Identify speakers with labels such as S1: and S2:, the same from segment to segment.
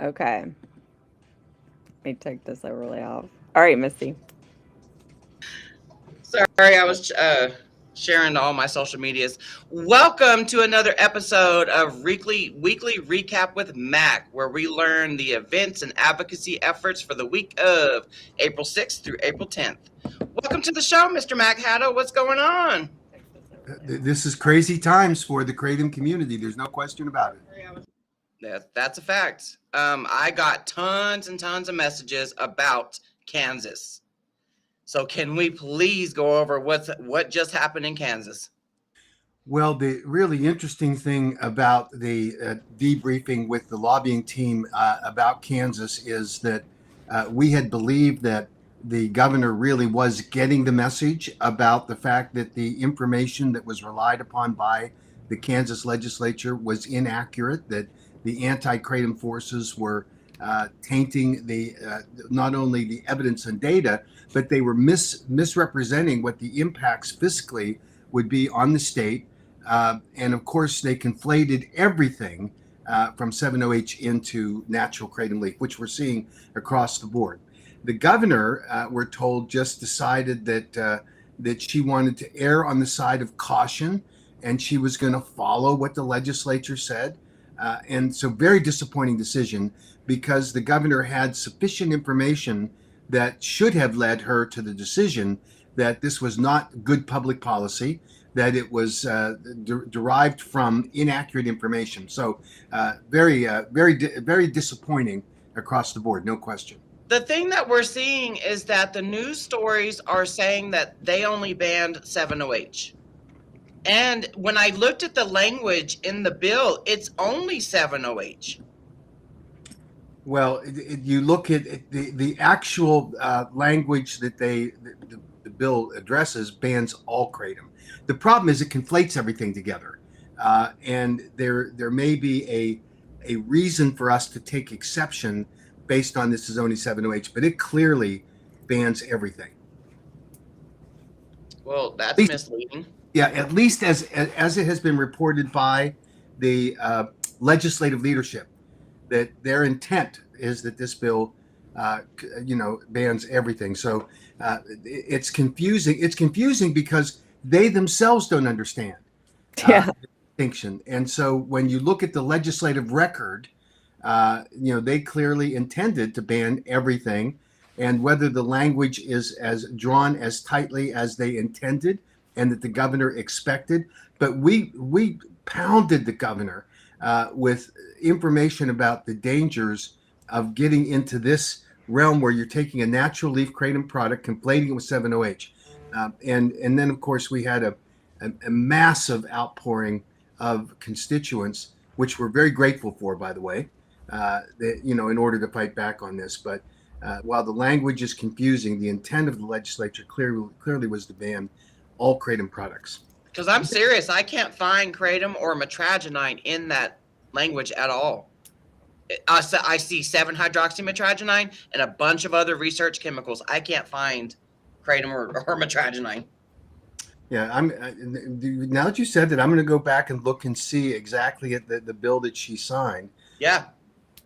S1: Okay. Let me take this overlay off. All right, Misty.
S2: Sorry, I was sharing to all my social medias. Welcome to another episode of Weekly Recap with Mac, where we learn the events and advocacy efforts for the week of April 6th through April 10th. Welcome to the show, Mr. Mac Haddo. What's going on?
S3: This is crazy times for the Kratom community. There's no question about it.
S2: That's a fact. I got tons and tons of messages about Kansas. So can we please go over what just happened in Kansas?
S3: Well, the really interesting thing about the debriefing with the lobbying team about Kansas is that we had believed that the governor really was getting the message about the fact that the information that was relied upon by the Kansas legislature was inaccurate, that the anti-kratom forces were tainting the not only the evidence and data, but they were misrepresenting what the impacts fiscally would be on the state. And of course, they conflated everything from 7-OH into natural kratom leaf, which we're seeing across the board. The governor, we're told, just decided that she wanted to err on the side of caution, and she was going to follow what the legislature said. And so, very disappointing decision, because the governor had sufficient information that should have led her to the decision that this was not good public policy, that it was derived from inaccurate information. So very disappointing across the board, no question.
S2: The thing that we're seeing is that the news stories are saying that they only banned 7-OH. And when I looked at the language in the bill, it's only 7-OH.
S3: Well, you look at the actual language that the bill addresses bans all kratom. The problem is it conflates everything together, and there may be a reason for us to take exception based on this is only 7-OH, but it clearly bans everything.
S2: Well, that's misleading.
S3: Yeah, at least as it has been reported by the legislative leadership, that their intent is that this bill, bans everything. So it's confusing. It's confusing because they themselves don't understand the distinction. And so when you look at the legislative record, they clearly intended to ban everything, and whether the language is as drawn as tightly as they intended and that the governor expected. But we pounded the governor with information about the dangers of getting into this realm where you're taking a natural leaf kratom product, conflating it with 7-OH. And then, of course, we had a massive outpouring of constituents, which we're very grateful for, by the way, in order to fight back on this. But while the language is confusing, the intent of the legislature clearly was to ban all kratom products.
S2: Because I'm serious, I can't find kratom or mitragynine in that language at all. I see 7-hydroxymitragynine and a bunch of other research chemicals. I can't find kratom or mitragynine.
S3: Yeah, now that you said that, I'm going to go back and look and see exactly at the bill that she signed.
S2: Yeah.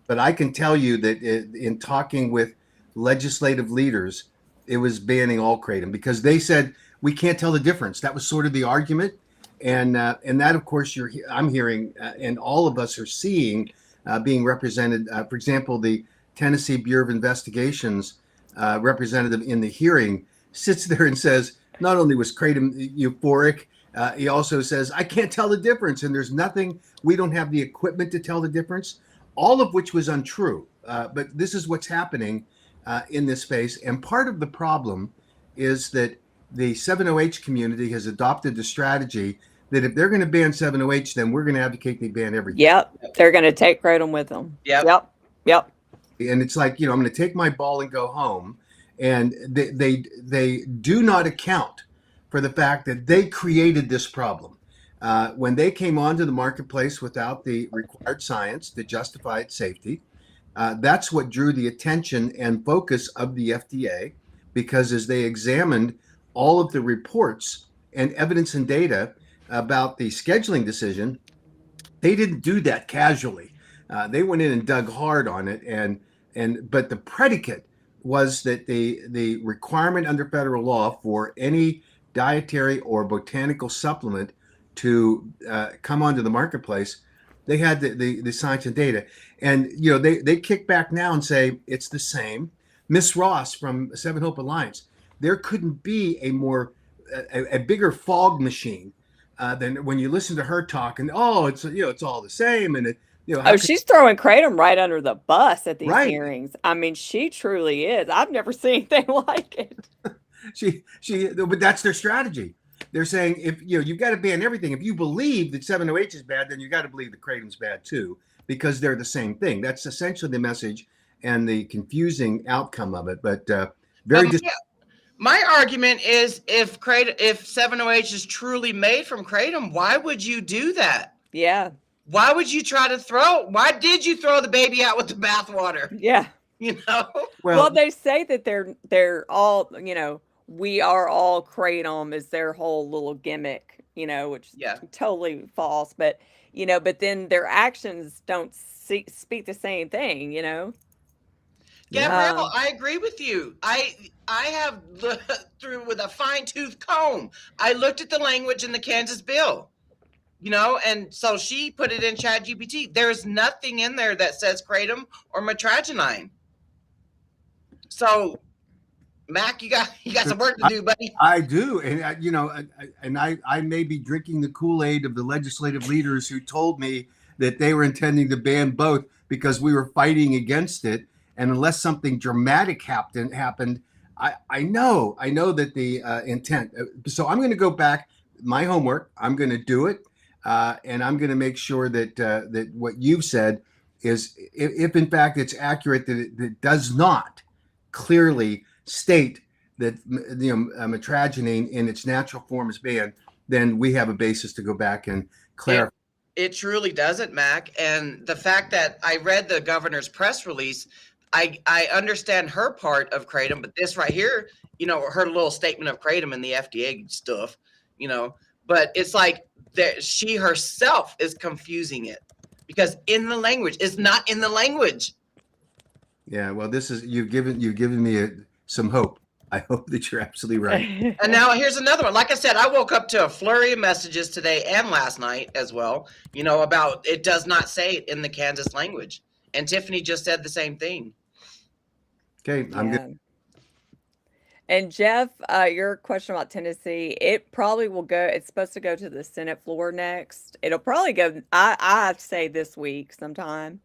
S3: But I can tell you that in talking with legislative leaders, it was banning all kratom because they said we can't tell the difference. That was sort of the argument, and that, of course, I'm hearing, and all of us are seeing being represented. For example, the Tennessee Bureau of Investigations representative in the hearing sits there and says, not only was kratom euphoric, he also says, I can't tell the difference, and there's nothing. We don't have the equipment to tell the difference. All of which was untrue. But this is what's happening in this space, and part of the problem is that the 7-OH community has adopted the strategy that if they're going to ban 7-OH, then we're going to advocate they ban everything.
S1: Yep. They're going to take kratom with them. Yep.
S3: And it's like, I'm going to take my ball and go home. And they do not account for the fact that they created this problem. When they came onto the marketplace without the required science to justify its safety, that's what drew the attention and focus of the FDA, because as they examined all of the reports and evidence and data about the scheduling decision, they didn't do that casually. They went in and dug hard on it, but the predicate was that the requirement under federal law for any dietary or botanical supplement to come onto the marketplace, they had the science and data, and they kick back now and say it's the same. Miss Ross from Seven Hope Alliance, there couldn't be a bigger fog machine than when you listen to her talk, and it's all the same, and
S1: she's throwing Kratom right under the bus at these
S3: Right.
S1: hearings. I mean, she truly is. I've never seen anything like it.
S3: But that's their strategy. They're saying if you've got to ban everything. If you believe that 7-OH is bad, then you got to believe that Kratom's bad too, because they're the same thing. That's essentially the message and the confusing outcome of it. But
S2: my argument is if 7-OH is truly made from Kratom, why would you do that?
S1: Yeah.
S2: Why would you why did you throw the baby out with the bathwater?
S1: Yeah. Well, they say that they're all, we are all Kratom is their whole little gimmick, which is totally false. But, but then their actions don't speak the same thing,
S2: Gabrielle, I agree with you. I have looked through with a fine-tooth comb. I looked at the language in the Kansas bill. And so she put it in ChatGPT. There's nothing in there that says Kratom or metragenine. So, Mac, you got some work to do, buddy.
S3: I do, and I may be drinking the Kool-Aid of the legislative leaders who told me that they were intending to ban both because we were fighting against it, and unless something dramatic happened, I know that the intent. So I'm going to go back. My homework. I'm going to do it. And I'm going to make sure that what you've said is, if in fact it's accurate, that it does not clearly state that metragenine in its natural form is banned, then we have a basis to go back and clarify.
S2: It truly doesn't, Mac. And the fact that I read the governor's press release, I understand her part of Kratom, but this right here, her little statement of Kratom and the FDA stuff, but it's like, she herself is confusing it because in the language it's not in the language.
S3: Yeah, well, you've given me some hope. I hope that you're absolutely right.
S2: And now here's another one. Like I said, I woke up to a flurry of messages today and last night as well. About it does not say it in the Kansas language, and Tiffany just said the same thing.
S3: Okay, I'm good.
S1: And Jeff, your question about Tennessee, it probably will go. It's supposed to go to the Senate floor next. It'll probably go, I say this week sometime.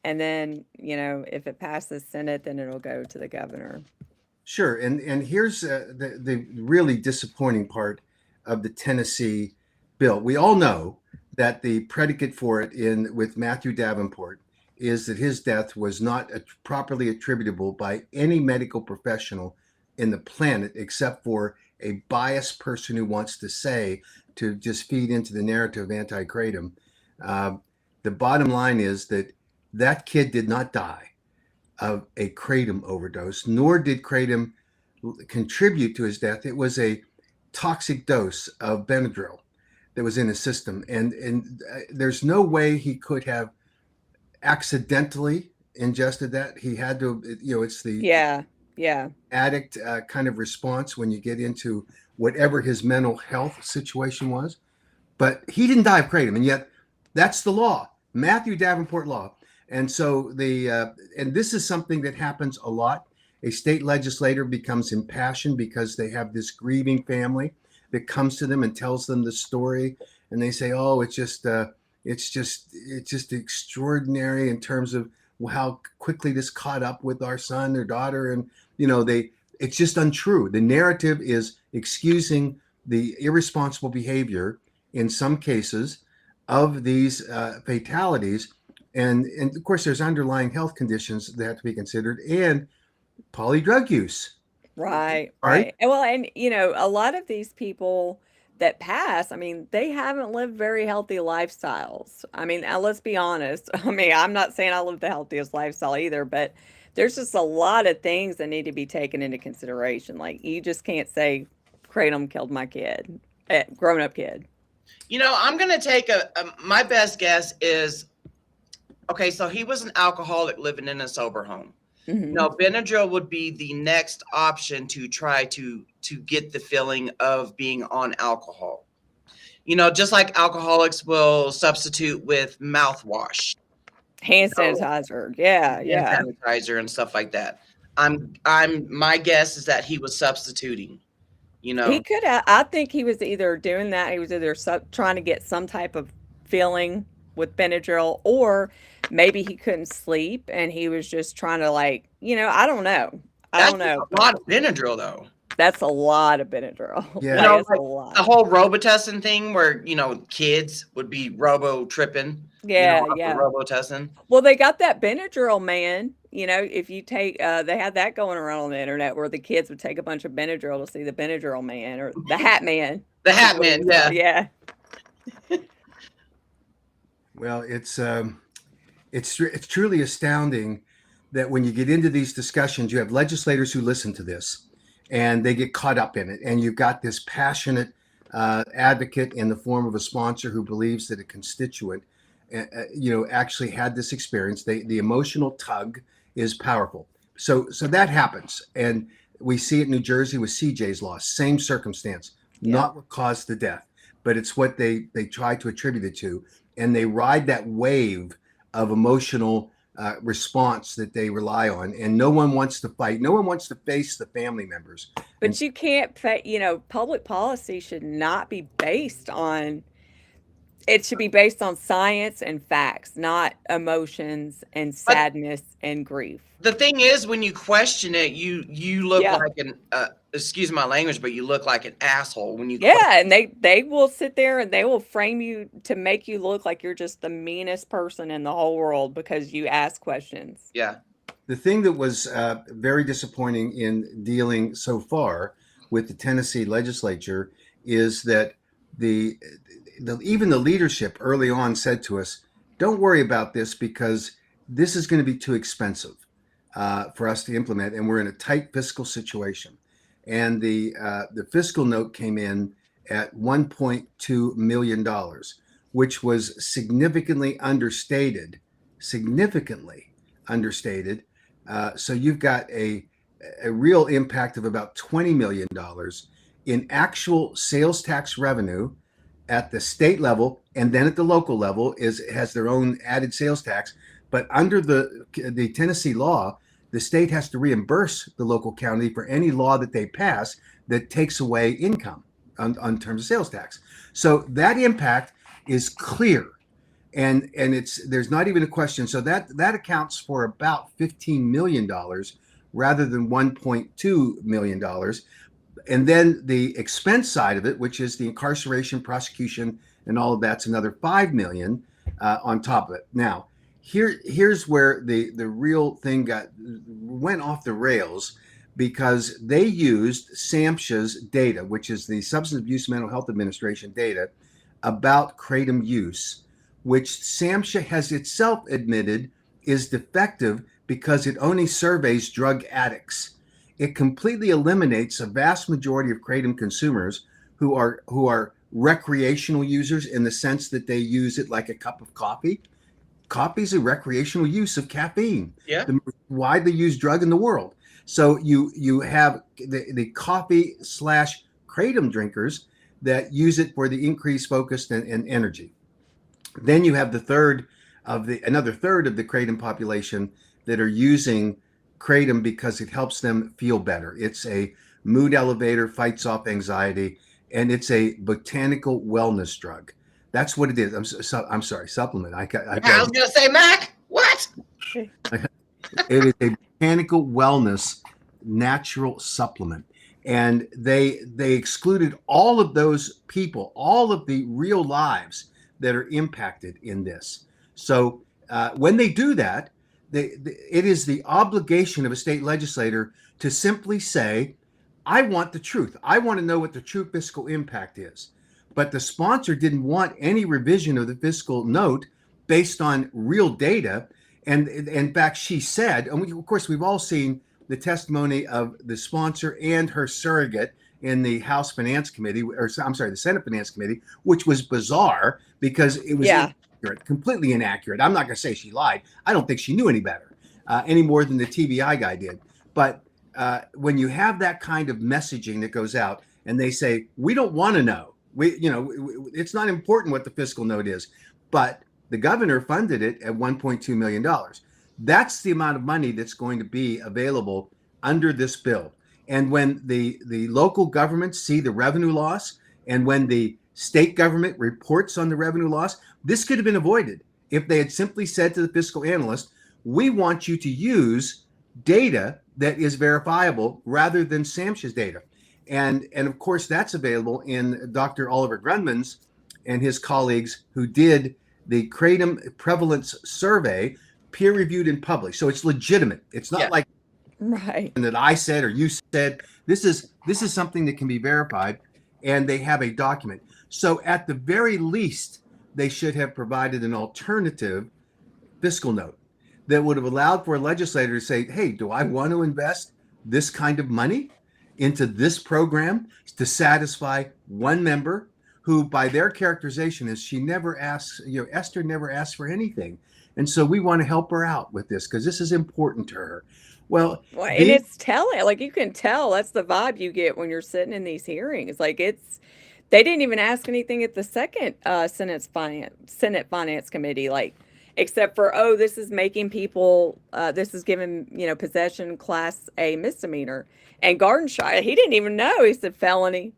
S1: And then, if it passes Senate, then it'll go to the governor.
S3: Sure. And here's the really disappointing part of the Tennessee bill. We all know that the predicate for it with Matthew Davenport is that his death was not properly attributable by any medical professional in the planet, except for a biased person who wants to just feed into the narrative of anti-Kratom. The bottom line is that kid did not die of a Kratom overdose, nor did Kratom contribute to his death. It was a toxic dose of Benadryl that was in his system, and there's no way he could have accidentally ingested that. He had to, it's the addict kind of response when you get into whatever his mental health situation was. But he didn't die of Kratom, and yet that's the law, Matthew Davenport law. And so and this is something that happens a lot. A state legislator becomes impassioned because they have this grieving family that comes to them and tells them the story, and they say, "Oh, it's just extraordinary in terms of how quickly this caught up with our son or daughter," and it's just untrue. The narrative is excusing the irresponsible behavior in some cases of these fatalities, and of course there's underlying health conditions that have to be considered, and polydrug use.
S1: Right. Well, and a lot of these people that pass, I mean, they haven't lived very healthy lifestyles. I mean, let's be honest. I mean, I'm not saying I live the healthiest lifestyle either, but there's just a lot of things that need to be taken into consideration. Like, you just can't say Kratom killed my kid, grown-up kid.
S2: I'm going to take my best guess is Okay, so he was an alcoholic living in a sober home.
S1: Mhm.
S2: No, Benadryl would be the next option to try to get the feeling of being on alcohol. Just like alcoholics will substitute with mouthwash,
S1: Hand
S2: know,
S1: sanitizer. Yeah,
S2: hand
S1: yeah.
S2: sanitizer and stuff like that. My guess is that he was substituting, you
S1: He
S2: know.
S1: could I think he was either doing that, he was either trying to get some type of feeling with Benadryl, or maybe he couldn't sleep and he was just trying to, like, I don't know. I
S2: That's
S1: don't
S2: just
S1: know,
S2: a lot of Benadryl though.
S1: that's a lot of Benadryl.
S3: Yeah.
S1: Like, it's a
S2: Like the
S1: lot.
S2: whole Robitussin thing where, kids would be robo tripping,
S1: Yeah,
S2: off of
S1: yeah.
S2: Robitussin.
S1: Well, they got that Benadryl, man. If you take, they had that going around on the internet where the kids would take a bunch of Benadryl to see the Benadryl man or the Hat Man.
S2: The
S1: Is
S2: Hat
S1: what he
S2: Man,
S1: was called.
S2: yeah.
S1: Yeah.
S3: Well, it's truly astounding that when you get into these discussions, you have legislators who listen to this and they get caught up in it, and you've got this passionate advocate in the form of a sponsor who believes that a constituent, actually had this experience. The emotional tug is powerful. So that happens, and we see it in New Jersey with CJ's loss. Same circumstance,
S1: Yeah.
S3: not what caused the death, but it's what they try to attribute it to, and they ride that wave of emotional response that they rely on, and no one wants to fight. No one wants to face the family members.
S1: But you can't, public policy should not be based on, it should be based on science and facts, not emotions and sadness and grief.
S2: The thing is, when you question it, you look
S1: Yeah.
S2: like an excuse my language, but you look like an asshole when you
S1: Yeah, and they will sit there and they will frame you to make you look like you're just the meanest person in the whole world because you ask questions.
S2: Yeah.
S3: The thing that was very disappointing in dealing so far with the Tennessee legislature is that even the leadership early on said to us, "Don't worry about this because this is going to be too expensive for us to implement, and we're in a tight fiscal situation." And the fiscal note came in at $1.2 million, which was significantly understated. So you've got a real impact of about $20 million in actual sales tax revenue at the state level, and then at the local level has their own added sales tax. But under the Tennessee law, the state has to reimburse the local county for any law that they pass that takes away income on terms of sales tax. So that impact is clear. And there's not even a question. So that accounts for about $15 million rather than $1.2 million. And then the expense side of it, which is the incarceration, prosecution, and all of that's another $5 million on top of it. Now, here's where the real thing went off the rails, because they used SAMHSA's data, which is the Substance Abuse Mental Health Administration data about kratom use, which SAMHSA has itself admitted is defective because it only surveys drug addicts. It completely eliminates a vast majority of kratom consumers who are recreational users, in the sense that they use it like a cup of coffee. Coffee is a recreational use of caffeine,
S2: Yeah.
S3: the most widely used drug in the world. So you have the coffee / kratom drinkers that use it for the increased focus and energy. Then you have another third of the kratom population that are using kratom because it helps them feel better. It's a mood elevator, fights off anxiety, and it's a botanical wellness drug. That's what it is. I'm sorry, supplement.
S2: I was gonna say, Mac, what?
S3: It is a botanical wellness natural supplement. And they excluded all of those people, all of the real lives that are impacted in this. So when they do that, it is the obligation of a state legislator to simply say, I want the truth. I want to know what the true fiscal impact is. But the sponsor didn't want any revision of the fiscal note based on real data. And in fact, she said, and of course, we've all seen the testimony of the sponsor and her surrogate in the House Finance Committee, the Senate Finance Committee, which was bizarre because it completely inaccurate. I'm not going to say she lied. I don't think she knew any better, any more than the TBI guy did. But when you have that kind of messaging that goes out, and they say, we don't want to know. It's not important what the fiscal note is, but the governor funded it at $1.2 million. That's the amount of money that's going to be available under this bill. And when the local governments see the revenue loss, and when the state government reports on the revenue loss, this could have been avoided if they had simply said to the fiscal analyst, we want you to use data that is verifiable rather than SAMHSA's data. And of course, that's available in Dr. Oliver Grundmann's and his colleagues who did the Kratom Prevalence Survey, peer-reviewed and published. So it's legitimate. It's not like that I said or you said. This is something that can be verified, and they have a document. So at the very least, they should have provided an alternative fiscal note that would have allowed for a legislator to say, hey, do I want to invest this kind of money into this program to satisfy one member who, by their characterization, is she never asks, Esther never asks for anything. And so we want to help her out with this because this is important to her. Well,
S1: and it's telling, like, you can tell that's the vibe you get when you're sitting in these hearings. Like, they didn't even ask anything at the second Senate Finance Committee, like, except for, this is making people, this is giving, possession Class A misdemeanor. And Gardenshy, he didn't even know. He said felony.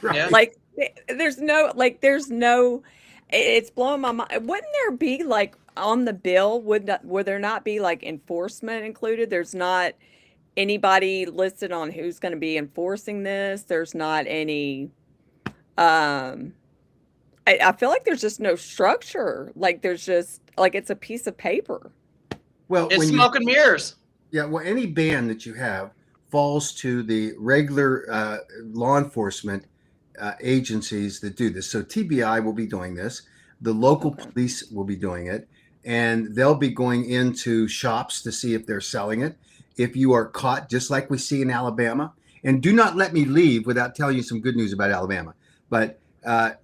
S2: Right.
S1: Like, there's no, it's blowing my mind. Wouldn't there be, like, on the bill, would there not be, like, enforcement included? There's not anybody listed on who's going to be enforcing this. There's not any, I feel like there's just no structure. Like, there's just, like, it's a piece of paper.
S3: Well,
S2: it's smoke and mirrors.
S3: Yeah, well, any ban that you have falls to the regular law enforcement agencies that do this. So TBI will be doing this. The local police will be doing it. And they'll be going into shops to see if they're selling it. If you are caught, just like we see in Alabama, and do not let me leave without telling you some good news about Alabama. But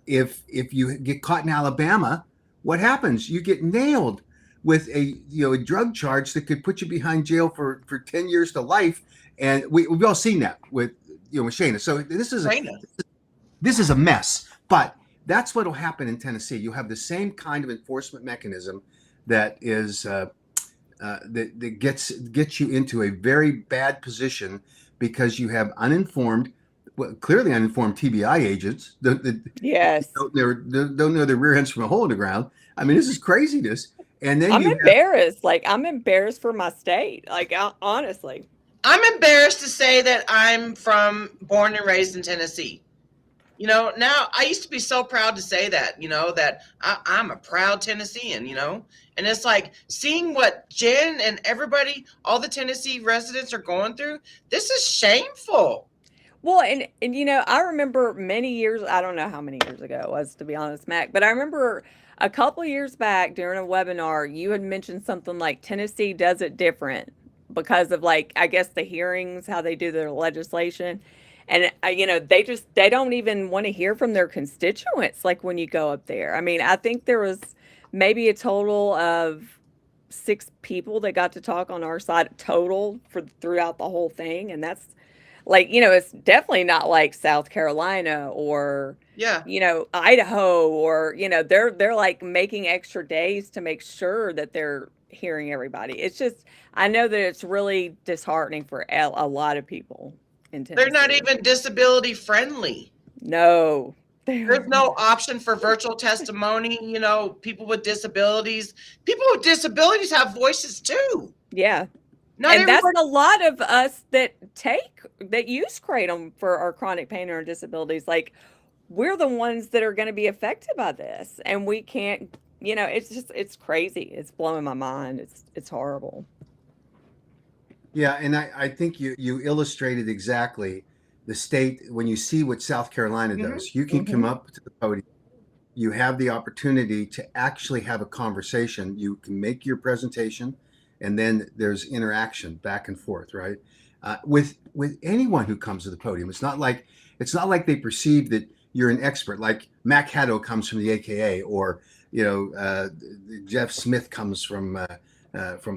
S3: if you get caught in Alabama, what happens? You get nailed with a drug charge that could put you behind jail for 10 years to life. And we've all seen that with Shayna. So this is a mess. But that's what will happen in Tennessee. You have the same kind of enforcement mechanism that is that gets you into a very bad position because you have clearly uninformed TBI agents.
S1: Yes,
S3: don't know their rear ends from a hole in the ground. I mean, this is craziness. And then
S1: I'm embarrassed. I'm embarrassed for my state. Like, honestly,
S2: I'm embarrassed to say that I'm born and raised in Tennessee. Now I used to be so proud to say that, that I'm a proud Tennessean, and it's like seeing what Jen and everybody, all the Tennessee residents are going through. This is shameful.
S1: Well, and I remember many years, I don't know how many years ago it was, to be honest, Mac, but I remember a couple of years back during a webinar, you had mentioned something like Tennessee does it different because of, like, I guess the hearings, how they do their legislation. And, they don't even want to hear from their constituents, like, when you go up there. I mean, I think there was maybe a total of 6 people that got to talk on our side total throughout the whole thing. And that's, like, it's definitely not like South Carolina or, Idaho or, they're like making extra days to make sure that they're hearing everybody. It's just, I know that it's really disheartening for a lot of people.
S2: They're not even disability friendly.
S1: No.
S2: There's no option for virtual testimony. People with disabilities have voices too.
S1: Yeah. That's a lot of us that use Kratom for our chronic pain or disabilities. Like, we're the ones that are going to be affected by this, and we can't, it's crazy. It's blowing my mind. It's horrible.
S3: Yeah, and I think you illustrated exactly the state. When you see what South Carolina does, you can come up to the podium. You have the opportunity to actually have a conversation. You can make your presentation, and then there's interaction back and forth, right? With anyone who comes to the podium. It's not like they perceive that you're an expert. Like Mac Haddo comes from the AKA, or Jeff Smith comes from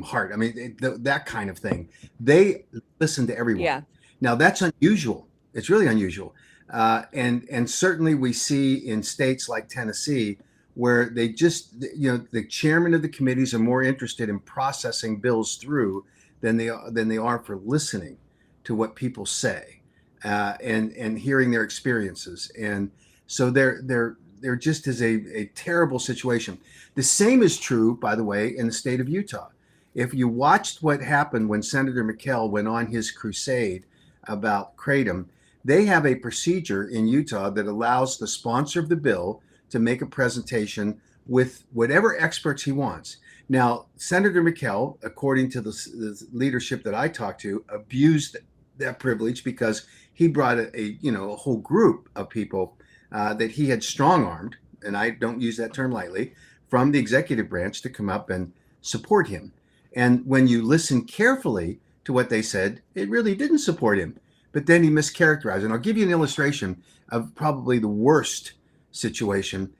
S3: Hart. I mean, that kind of thing. They listen to everyone.
S1: Yeah.
S3: Now that's unusual. It's really unusual. And certainly we see in states like Tennessee where they just, the chairman of the committees are more interested in processing bills through than they are for listening to what people say and hearing their experiences. And so there just is a terrible situation. The same is true, by the way, in the state of Utah. If you watched what happened when Senator McKell went on his crusade about Kratom, they have a procedure in Utah that allows the sponsor of the bill to make a presentation with whatever experts he wants. Now, Senator McKell, according to the leadership that I talked to, abused that privilege because he brought a whole group of people that he had strong-armed, and I don't use that term lightly, from the executive branch to come up and support him. And when you listen carefully to what they said, it really didn't support him. But then he mischaracterized. And I'll give you an illustration of probably the worst situation.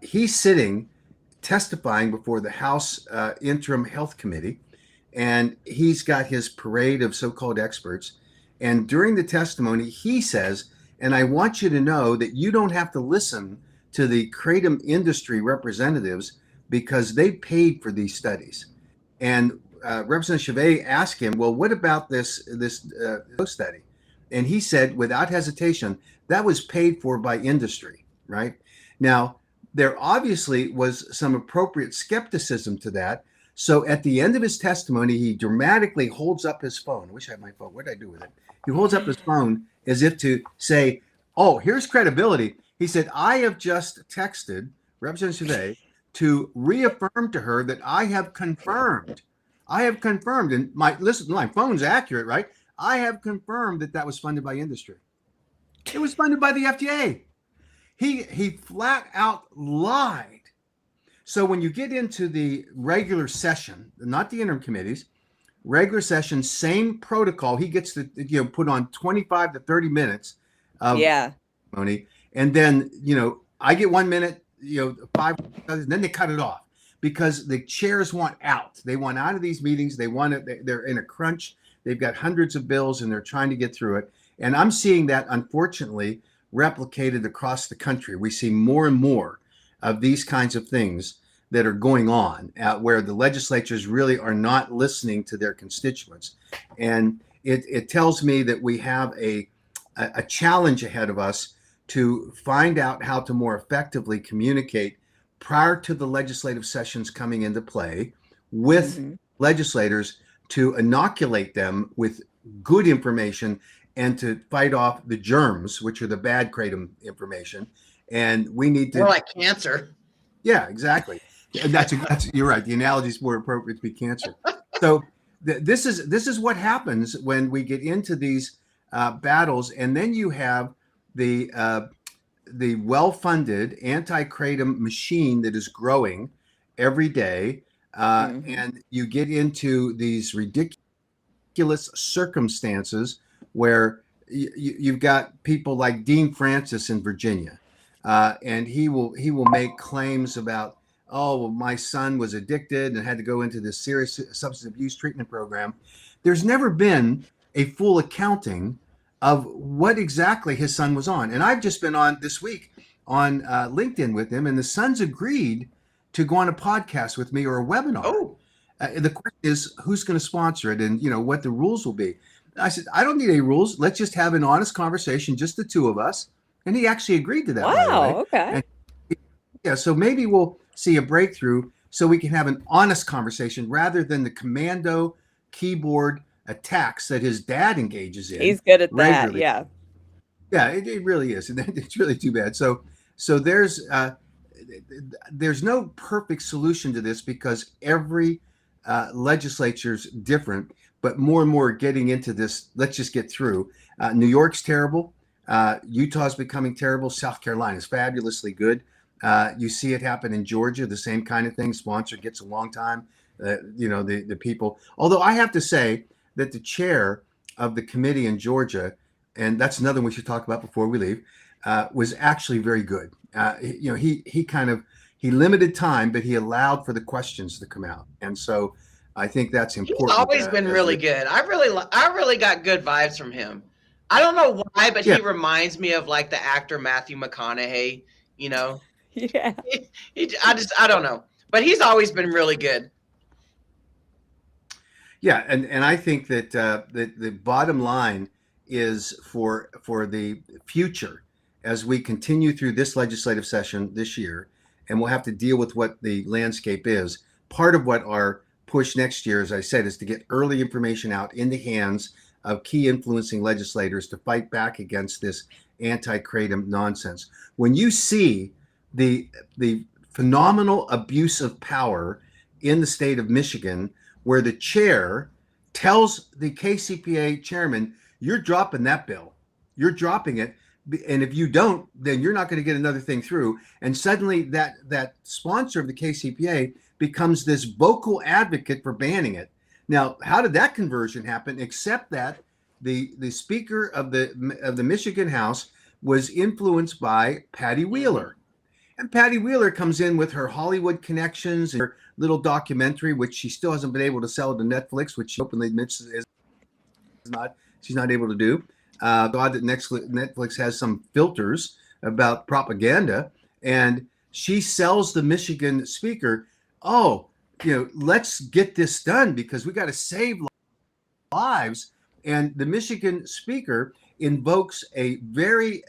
S3: He's sitting testifying before the House Interim Health Committee, and he's got his parade of so-called experts. And during the testimony, he says, and I want you to know that you don't have to listen to the Kratom industry representatives because they paid for these studies. And Representative Chavez asked him, well, what about this study? And he said, without hesitation, that was paid for by industry, right? Now, there obviously was some appropriate skepticism to that. So at the end of his testimony, he dramatically holds up his phone. I wish I had my phone. What did I do with it? He holds up his phone as if to say, oh, here's credibility. He said, I have just texted Representative Chavez to reaffirm to her that I have confirmed. And my phone's accurate, right? I have confirmed that was funded by industry. It was funded by the FDA. He flat out lied. So when you get into the regular session, not the interim committees, regular session, same protocol, he gets to put on 25 to 30 minutes of testimony. And then, I get 1 minute, 5, and then they cut it off because the chairs want out. They want out of these meetings. They're in a crunch. They've got hundreds of bills and they're trying to get through it. And I'm seeing that, unfortunately, replicated across the country. We see more and more of these kinds of things that are going on where the legislatures really are not listening to their constituents. And it tells me that we have a challenge ahead of us to find out how to more effectively communicate prior to the legislative sessions coming into play with legislators to inoculate them with good information and to fight off the germs, which are the bad Kratom information. And we need to—
S2: more like cancer.
S3: Yeah, exactly. That's you're right. The analogy is more appropriate to be cancer. So this is what happens when we get into these battles, and then you have the well-funded anti-Kratom machine that is growing every day, and you get into these ridiculous circumstances where you've got people like Dean Francis in Virginia, and he will make claims about, oh, well, my son was addicted and had to go into this serious substance abuse treatment program. There's never been a full accounting of what exactly his son was on. And I've just been on this week on LinkedIn with him, and the son's agreed to go on a podcast with me or a webinar.
S2: Oh.
S3: The question is, who's going to sponsor it and, what the rules will be. I said, I don't need any rules. Let's just have an honest conversation, just the two of us. And he actually agreed to that.
S1: Wow, okay.
S3: And, so maybe we'll see a breakthrough so we can have an honest conversation rather than the commando keyboard attacks that his dad engages in.
S1: He's good at
S3: regularly.
S1: that, yeah.
S3: Yeah, it really is. And it's really too bad. So there's no perfect solution to this because every legislature's different, but more and more getting into this, let's just get through. New York's terrible. Utah's becoming terrible. South Carolina's fabulously good. You see it happen in Georgia, the same kind of thing. Sponsor gets a long time, the people. Although I have to say that the chair of the committee in Georgia, and that's another one we should talk about before we leave, was actually very good. He limited time, but he allowed for the questions to come out, and so I think that's important.
S2: He's always been really good. I really got good vibes from him. I don't know why, but he reminds me of like the actor Matthew McConaughey.
S1: Yeah.
S2: I don't know, but he's always been really good.
S3: Yeah, and I think that the bottom line is for the future, as we continue through this legislative session this year, and we'll have to deal with what the landscape is. Part of what our push next year, as I said, is to get early information out in the hands of key influencing legislators to fight back against this anti-kratom nonsense. When you see the phenomenal abuse of power in the state of Michigan, where the chair tells the KCPA chairman, you're dropping that bill, you're dropping it, and if you don't, then you're not going to get another thing through. And suddenly that sponsor of the KCPA becomes this vocal advocate for banning it. Now, how did that conversion happen? Except that the Speaker of the Michigan House was influenced by Patty Wheeler. And Patty Wheeler comes in with her Hollywood connections and her little documentary, which she still hasn't been able to sell to Netflix, which she openly admits she's not able to do. God that Netflix has some filters about propaganda, and she sells the Michigan speaker, let's get this done because we got to save lives. And the Michigan speaker invokes a very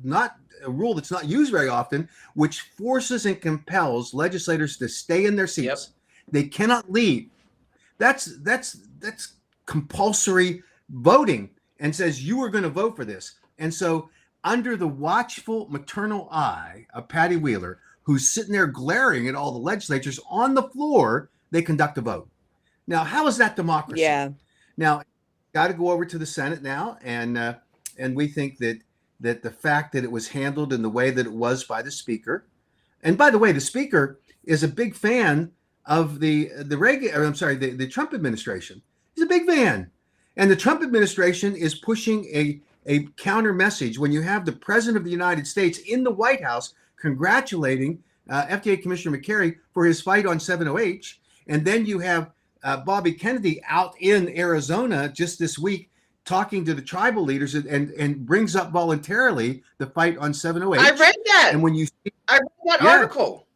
S3: not a rule that's not used very often, which forces and compels legislators to stay in their seats. Yep. They cannot leave. That's compulsory voting, and says you are going to vote for this. And so under the watchful maternal eye of Patty Wheeler, who's sitting there glaring at all the legislators on the floor, they conduct a vote. Now, how is that democracy?
S1: Yeah.
S3: Now, got to go over to the Senate now, and we think that the fact that it was handled in the way that it was by the Speaker, and by the way, the Speaker is a big fan of the Trump administration. He's a big fan. And the Trump administration is pushing a counter message when you have the President of the United States in the White House congratulating FDA Commissioner McCary for his fight on 7-OH. And then you have Bobby Kennedy out in Arizona just this week talking to the tribal leaders and brings up voluntarily the fight on 7-OH.
S2: I read that.
S3: And when you see,
S2: I read that article.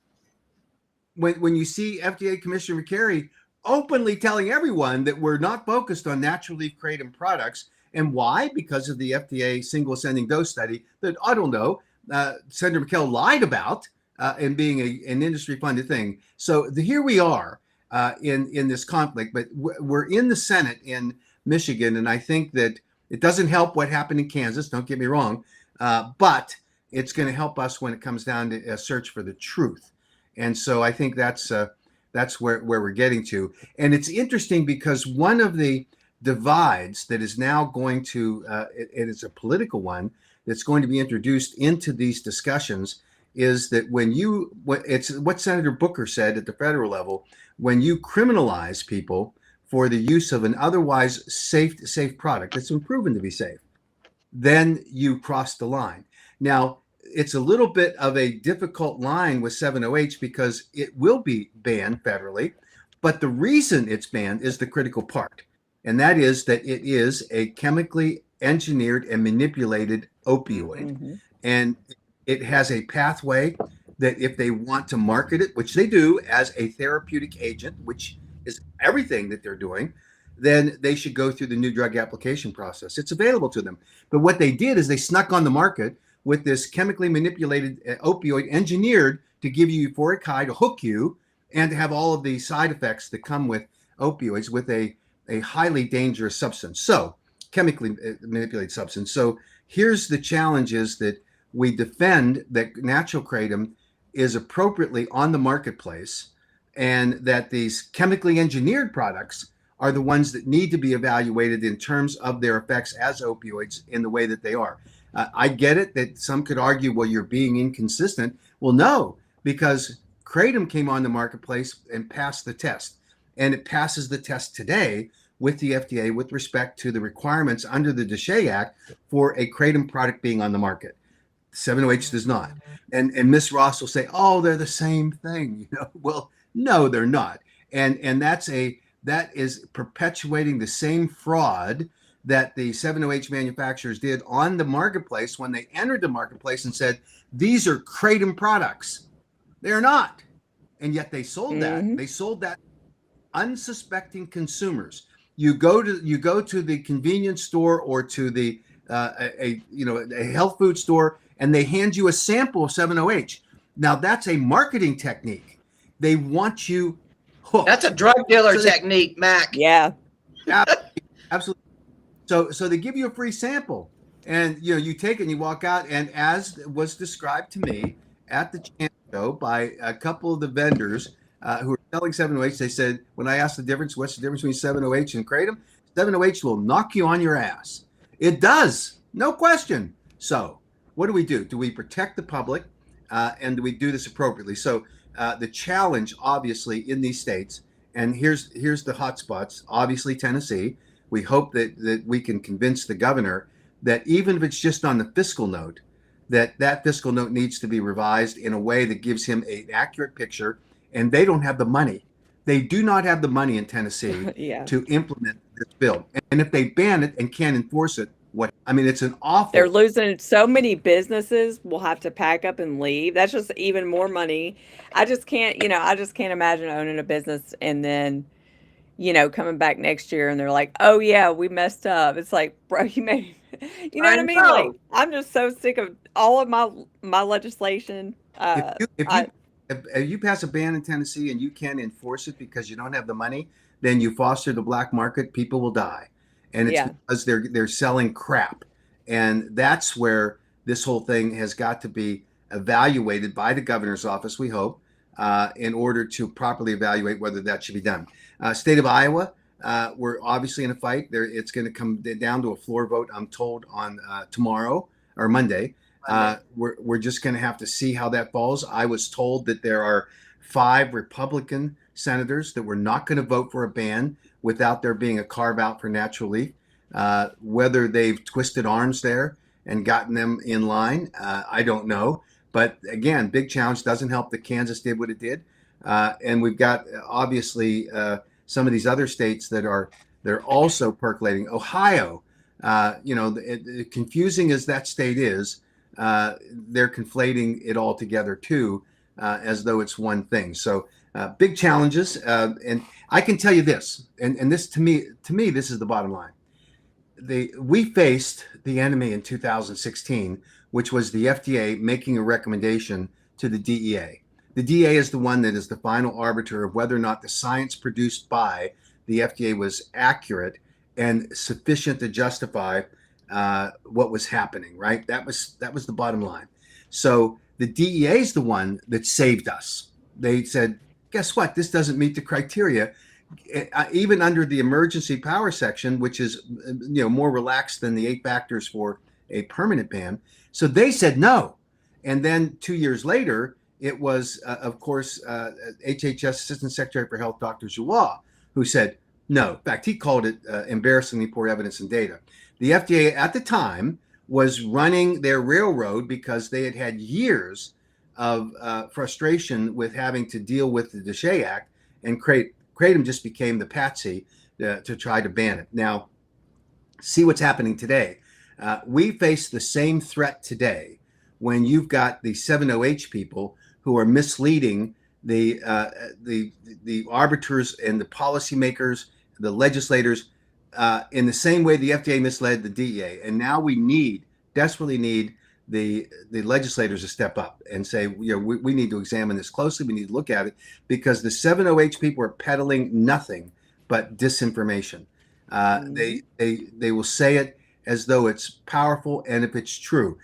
S3: When you see FDA Commissioner McCary openly telling everyone that we're not focused on natural leaf kratom products. And why? Because of the FDA single ascending dose study that, I don't know, Senator McKell lied about and being an industry funded thing. So here we are in this conflict, but we're in the Senate in Michigan. And I think that it doesn't help what happened in Kansas, don't get me wrong, but it's going to help us when it comes down to a search for the truth. And so I think that's where we're getting to. And it's interesting because one of the divides that is now going to, it is a political one that's going to be introduced into these discussions, is that it's what Senator Booker said at the federal level, when you criminalize people for the use of an otherwise safe product that's been proven to be safe, then you cross the line. Now, it's a little bit of a difficult line with 7-OH because it will be banned federally, but the reason it's banned is the critical part, and that is that it is a chemically engineered and manipulated opioid, mm-hmm. and it has a pathway that if they want to market it, which they do as a therapeutic agent, which is everything that they're doing, then they should go through the new drug application process. It's available to them. But what they did is they snuck on the market with this chemically manipulated opioid engineered to give you euphoric high, to hook you, and to have all of the side effects that come with opioids, with a highly dangerous substance. So chemically manipulated substance. So here's the challenge, is that we defend that natural kratom is appropriately on the marketplace, and that these chemically engineered products are the ones that need to be evaluated in terms of their effects as opioids in the way that they are. I get it that some could argue, well, you're being inconsistent. Well, no, because kratom came on the marketplace and passed the test, and it passes the test today with the FDA with respect to the requirements under the DSHEA Act for a kratom product being on the market. 708 does not. And Ms. Ross will say, oh, they're the same thing. Well, no, they're not. And that is perpetuating the same fraud that the 708 manufacturers did on the marketplace when they entered the marketplace and said, these are kratom products. They're not. And yet they sold that. They sold that unsuspecting consumers. You go to the convenience store or to the a health food store, and they hand you a sample of 708. Now that's a marketing technique. They want you hooked.
S2: That's a drug dealer technique, Mac.
S1: Yeah.
S3: Absolutely. So they give you a free sample, and you take it and you walk out, and as was described to me at the Chance Show by a couple of the vendors who are selling 708, they said, when I asked what's the difference between 708 and kratom, 708 will knock you on your ass. It does, no question. So what do? Do we protect the public, and do we do this appropriately? So the challenge, obviously, in these states, and here's the hot spots. Obviously, Tennessee. We hope that we can convince the governor that even if it's just on the fiscal note, that fiscal note needs to be revised in a way that gives him an accurate picture. And they don't have the money. They do not have the money in Tennessee to implement this bill. And if they ban it and can't enforce it, it's an awful.
S1: They're losing so many businesses will have to pack up and leave. That's just even more money. I just can't imagine owning a business and then, coming back next year and they're like, oh yeah, we messed up. It's like, bro, you made, you know what I mean? Like, I'm just so sick of all of my legislation.
S3: If you pass a ban in Tennessee and you can't enforce it because you don't have the money, then you foster the black market. People will die, and it's because they're selling crap, and that's where this whole thing has got to be evaluated by the governor's office. We hope, in order to properly evaluate whether that should be done. State of Iowa, we're obviously in a fight. It's going to come down to a floor vote, I'm told, on tomorrow or Monday. We're just going to have to see how that falls. I was told that there are 5 Republican senators that were not going to vote for a ban without there being a carve out for natural leaf. Whether they've twisted arms there and gotten them in line, I don't know. But again, big challenge. Doesn't help that Kansas did what it did. And we've got obviously some of these other states they're also percolating. Ohio, confusing as that state is, they're conflating it all together too, as though it's one thing. So big challenges, and I can tell you this, and this to me, this is the bottom line. We faced the enemy in 2016, which was the FDA making a recommendation to the DEA. The DEA is the one that is the final arbiter of whether or not the science produced by the FDA was accurate and sufficient to justify what was happening, right? That was the bottom line. So the DEA is the one that saved us. They said, guess what? This doesn't meet the criteria. Even under the emergency power section, which is more relaxed than the 8 factors for a permanent ban. So they said no. And then 2 years later, it was, of course, HHS Assistant Secretary for Health, Dr. Giroir, who said no. In fact, he called it embarrassingly poor evidence and data. The FDA at the time was running their railroad because they had had years of frustration with having to deal with the DSHEA Act, and kratom just became the patsy to try to ban it. Now, see what's happening today. We face the same threat today when you've got the 708 people who are misleading the arbiters and the policymakers, the legislators, in the same way the FDA misled the DEA. And now we desperately need the legislators to step up and say, we need to examine this closely. We need to look at it, because the 708 people are peddling nothing but disinformation. They will say it as though it's powerful and if it's true.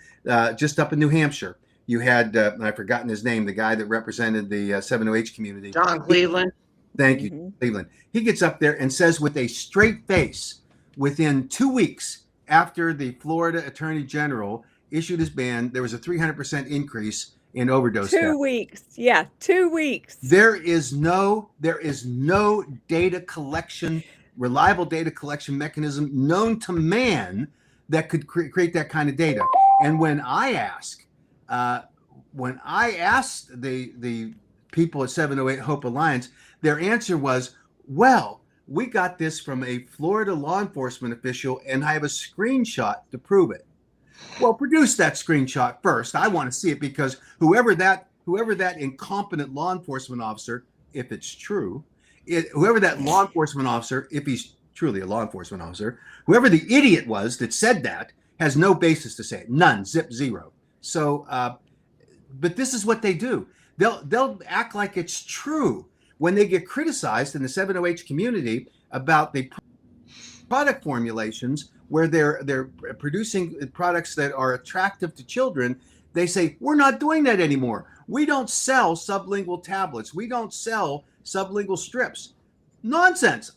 S3: Just up in New Hampshire, you had, I've forgotten his name, the guy that represented the 708 community.
S2: John Cleveland.
S3: Thank you, Cleveland. He gets up there and says with a straight face, within 2 weeks after the Florida Attorney General issued his ban, there was a 300% increase in overdose deaths.
S1: 2 weeks. Yeah, 2 weeks.
S3: There is no data collection reliable data collection mechanism known to man that could create that kind of data. And when I asked the people at 708 Hope Alliance, their answer was, well, we got this from a Florida law enforcement official and I have a screenshot to prove it. Well, produce that screenshot first. I want to see it, because whoever that incompetent law enforcement officer, if it's true, whoever that law enforcement officer, if he's truly a law enforcement officer, whoever the idiot was that said that, has no basis to say it. None. Zip, zero. So, but this is what they do. They'll act like it's true when they get criticized in the 708 community about the product formulations where they're producing products that are attractive to children. They say, we're not doing that anymore. We don't sell sublingual tablets. We don't sell sublingual strips. Nonsense.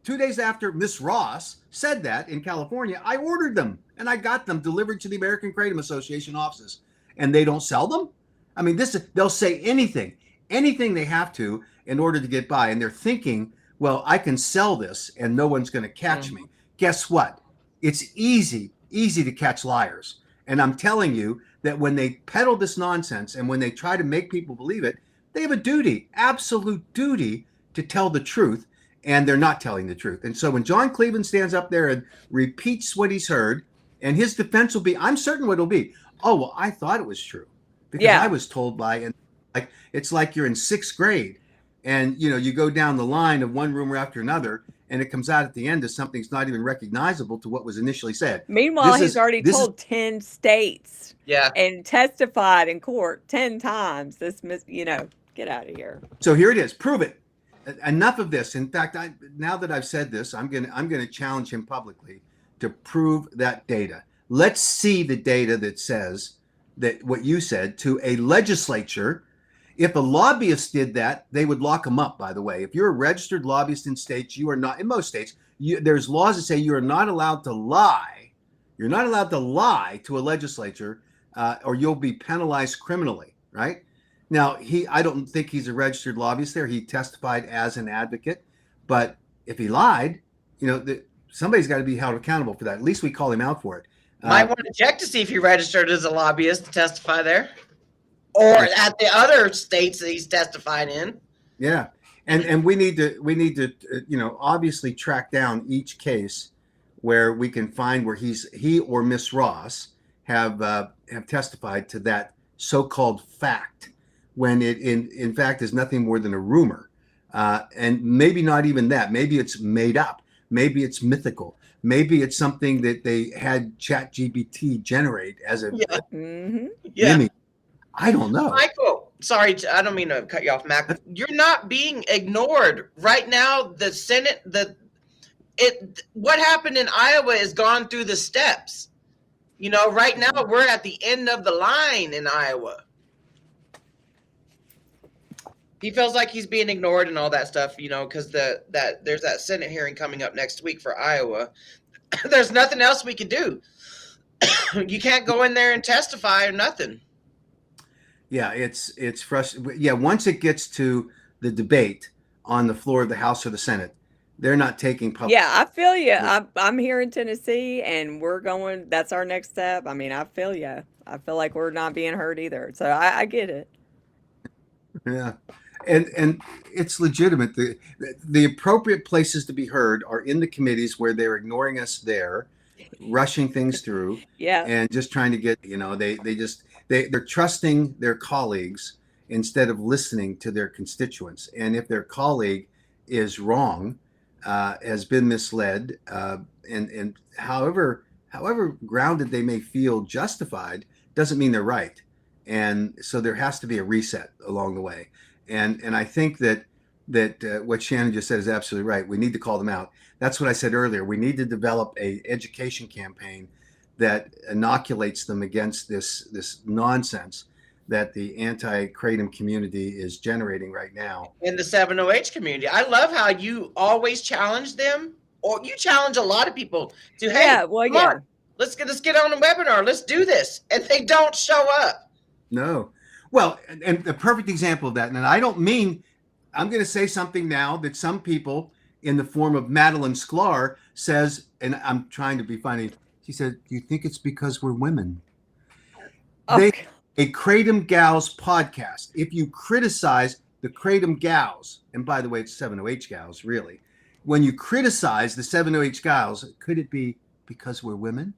S3: 2 days after Miss Ross said that in California, I ordered them and I got them delivered to the American Kratom Association offices, and they don't sell them. I mean, they'll say anything they have to in order to get by. And they're thinking, well, I can sell this and no one's going to catch me. Guess what? It's easy to catch liars. And I'm telling you that when they peddle this nonsense and when they try to make people believe it, they have a duty, absolute duty, to tell the truth. And they're not telling the truth. And so when John Cleveland stands up there and repeats what he's heard, and his defense will be, I'm certain what it'll be, oh, well, I thought it was true because I was told by, and like, it's like you're in sixth grade and, you know, you go down the line of one rumor after another, and it comes out at the end as something that's not even recognizable to what was initially said.
S1: Meanwhile, he's already told 10 states and testified in court 10 times. Get out of here.
S3: So here it is. Prove it. Enough of this. In fact, now that I've said this, I'm gonna challenge him publicly to prove that data. Let's see the data that says that what you said to a legislature. If a lobbyist did that, they would lock them up, by the way. If you're a registered lobbyist in states, you are not, in most states, there's laws that say you are not allowed to lie. You're not allowed to lie to a legislature or you'll be penalized criminally, right? Now, I don't think he's a registered lobbyist there. He testified as an advocate. But if he lied, somebody's got to be held accountable for that. At least we call him out for it.
S2: Might want to check to see if he registered as a lobbyist to testify there, or at the other states that he's testified in.
S3: Yeah, and we need to obviously track down each case where we can find where he or Miss Ross have testified to that so-called fact, when it in fact is nothing more than a rumor, and maybe not even that. Maybe it's made up. Maybe it's mythical. Maybe it's something that they had ChatGPT generate as a image. I don't know.
S2: Michael, sorry, I don't mean to cut you off, Mac. You're not being ignored right now. The Senate, what happened in Iowa is gone through the steps. Right now we're at the end of the line in Iowa. He feels like he's being ignored and all that stuff, because there's that Senate hearing coming up next week for Iowa. There's nothing else we can do. You can't go in there and testify or nothing.
S3: Yeah, it's frustrating. Yeah, once it gets to the debate on the floor of the House or the Senate, they're not taking public.
S1: Yeah, I feel you. I'm here in Tennessee, and we're going. That's our next step. I mean, I feel you. I feel like we're not being heard either. So I get it.
S3: Yeah. And it's legitimate. The appropriate places to be heard are in the committees where they're ignoring us there, rushing things through, and just trying to get, they're trusting their colleagues instead of listening to their constituents. And if their colleague is wrong, has been misled, and however grounded they may feel justified, doesn't mean they're right. And so there has to be a reset along the way. And I think that what Shannon just said is absolutely right. We need to call them out. That's what I said earlier. We need to develop a education campaign that inoculates them against this nonsense that the anti-kratom community is generating right now.
S2: In the 708 community. I love how you always challenge them, or you challenge a lot of people to, hey, come on, let's get on a webinar. Let's do this. And they don't show up.
S3: No. Well, and the perfect example of that, and I don't mean, I'm going to say something now that some people in the form of Madeline Sklar says, and I'm trying to be funny. She said, "Do you think it's because we're women?" They
S1: Okay.
S3: a Kratom Gals podcast. If you criticize the Kratom Gals, and by the way, it's 7OH Gals, really. When you criticize the 7OH Gals, could it be because we're women?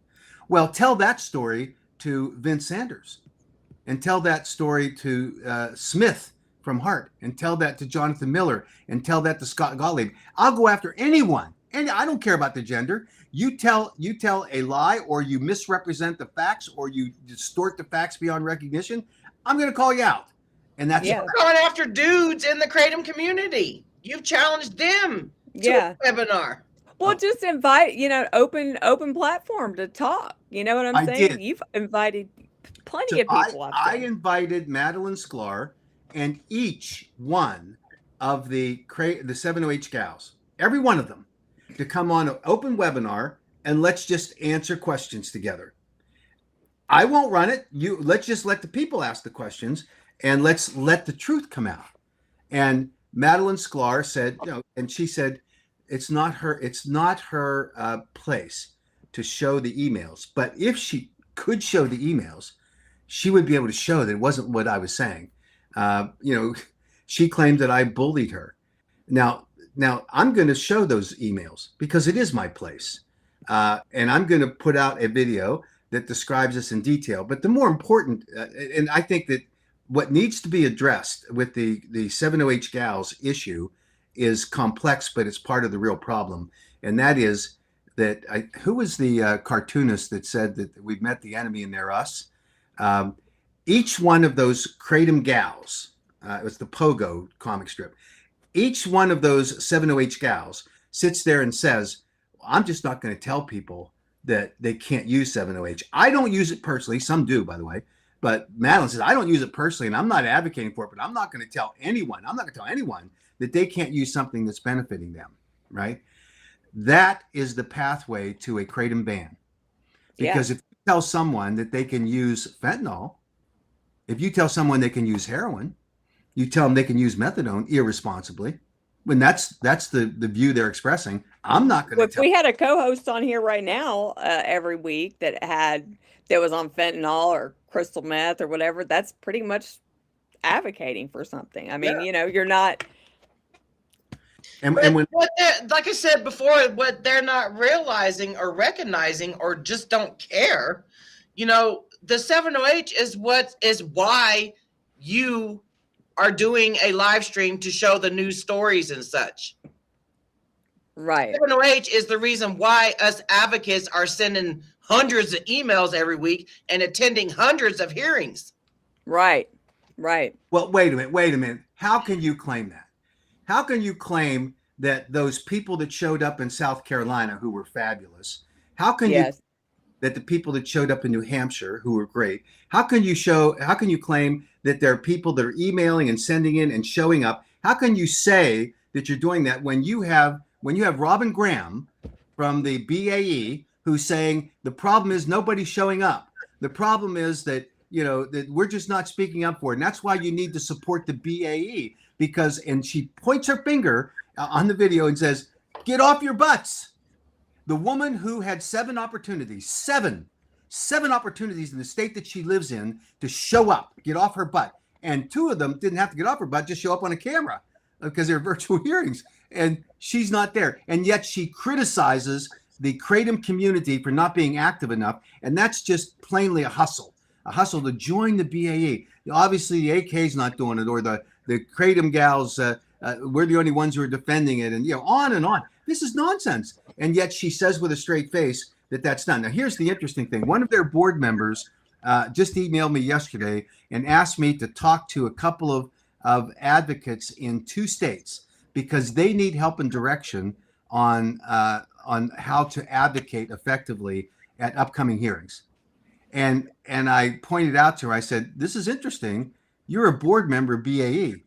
S3: Well, tell that story to Vince Sanders, and tell that story to Smith from Hart, and tell that to Jonathan Miller, and tell that to Scott Gottlieb. I'll go after anyone, and I don't care about the gender. You tell a lie, or you misrepresent the facts, or you distort the facts beyond recognition, I'm going to call you out. And that's
S1: Yeah.
S2: Going after dudes in the Kratom community. You've challenged them to a webinar.
S1: Well, just invite, open platform to talk. You know what I'm saying?
S3: did.
S1: You've invited plenty
S3: So
S1: of people.
S3: I invited Madeline Sklar and each one of the 7OH Gals, every one of them, to come on an open webinar, and let's just answer questions together. I won't run it. Let's just let the people ask the questions, and let's let the truth come out. And Madeline Sklar said, and she said, it's not her place to show the emails. But if she could show the emails, she would be able to show that it wasn't what I was saying. She claimed that I bullied her. Now I'm going to show those emails because it is my place. And I'm going to put out a video that describes this in detail. But the more important, and I think that what needs to be addressed with the 7OH Gals issue is complex, but it's part of the real problem. And that is that who was the cartoonist that said that we've met the enemy and they're us? Each one of those Kratom Gals, it was the Pogo comic strip. Each one of those 7OH Gals sits there and says, I'm just not going to tell people that they can't use 7OH. I don't use it personally. Some do, by the way. But Madeline says, I don't use it personally, and I'm not advocating for it, but I'm not going to tell anyone. I'm not going to tell anyone that they can't use something that's benefiting them, right? That is the pathway to a Kratom ban. Because if you tell someone that they can use fentanyl, if you tell someone they can use heroin, you tell them they can use methadone irresponsibly, when that's the view they're expressing, I'm not going to tell.
S1: We had a co-host on here right now every week that was on fentanyl or crystal meth or whatever. That's pretty much advocating for something. I mean, you're not.
S3: And when,
S2: like I said before, what they're not realizing or recognizing or just don't care, the 7OH is why you are doing a live stream to show the news stories and such.
S1: Right.
S2: 7OH is the reason why us advocates are sending hundreds of emails every week and attending hundreds of hearings.
S1: Right.
S3: Well, wait a minute. How can you claim that? How can you claim that those people that showed up in South Carolina who were fabulous, how can you that the people that showed up in New Hampshire who were great, how can you claim that there are people that are emailing and sending in and showing up? How can you say that you're doing that when you have Robin Graham from the BAE who's saying the problem is nobody's showing up. The problem is that that we're just not speaking up for it. And that's why you need to support the BAE and she points her finger on the video and says, get off your butts. The woman who had seven opportunities in the state that she lives in to show up, get off her butt. And two of them didn't have to get off her butt, just show up on a camera because they're virtual hearings. And she's not there. And yet she criticizes the Kratom community for not being active enough. And that's just plainly a hustle to join the BAE. Obviously, the AK's not doing it, or the Kratom Gals, we're the only ones who are defending it, and on and on. This is nonsense. And yet she says with a straight face that that's done. Now, here's the interesting thing. One of their board members just emailed me yesterday and asked me to talk to a couple of advocates in 2 states because they need help and direction on how to advocate effectively at upcoming hearings. And I pointed out to her, I said, this is interesting. You're a board member of BAE.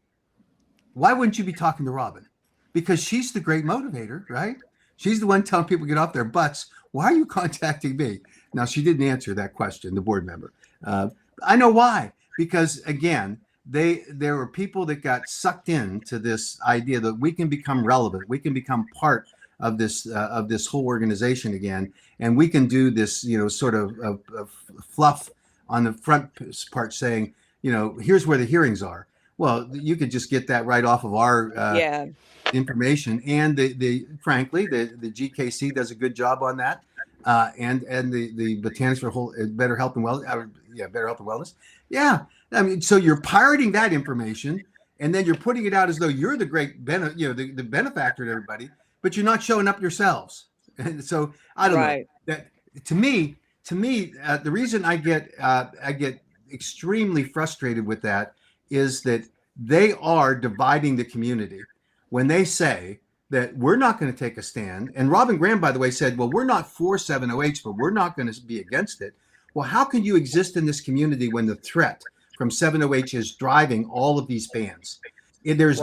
S3: Why wouldn't you be talking to Robin? Because she's the great motivator, right? She's the one telling people to get off their butts. Why are you contacting me? Now, she didn't answer that question, the board member. I know why. Because, again, there were people that got sucked into this idea that we can become relevant, we can become part of this whole organization again, and we can do this, sort of fluff on the front part, saying, here's where the hearings are. Well, you could just get that right off of our information, and frankly, the GKC does a good job on that, and the Botanics for Better Health and Wellness. Better Health and Wellness. Yeah, I mean, so you're pirating that information, and then you're putting it out as though you're the great the benefactor to everybody, but you're not showing up yourselves. And so I don't know. That to me, the reason I get extremely frustrated with that is that they are dividing the community when they say that we're not going to take a stand. And Robin Graham, by the way, said, well, we're not for 7OH, but we're not going to be against it. Well, how can you exist in this community when the threat from 7OH is driving all of these bans? There's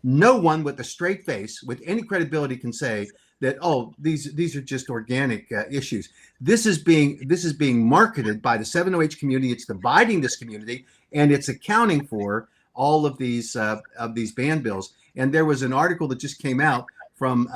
S3: no one with a straight face, with any credibility, can say that, oh, these are just organic issues. This is being marketed by the 7OH community. It's dividing this community, and it's accounting for all of these ban bills. And there was an article that just came out from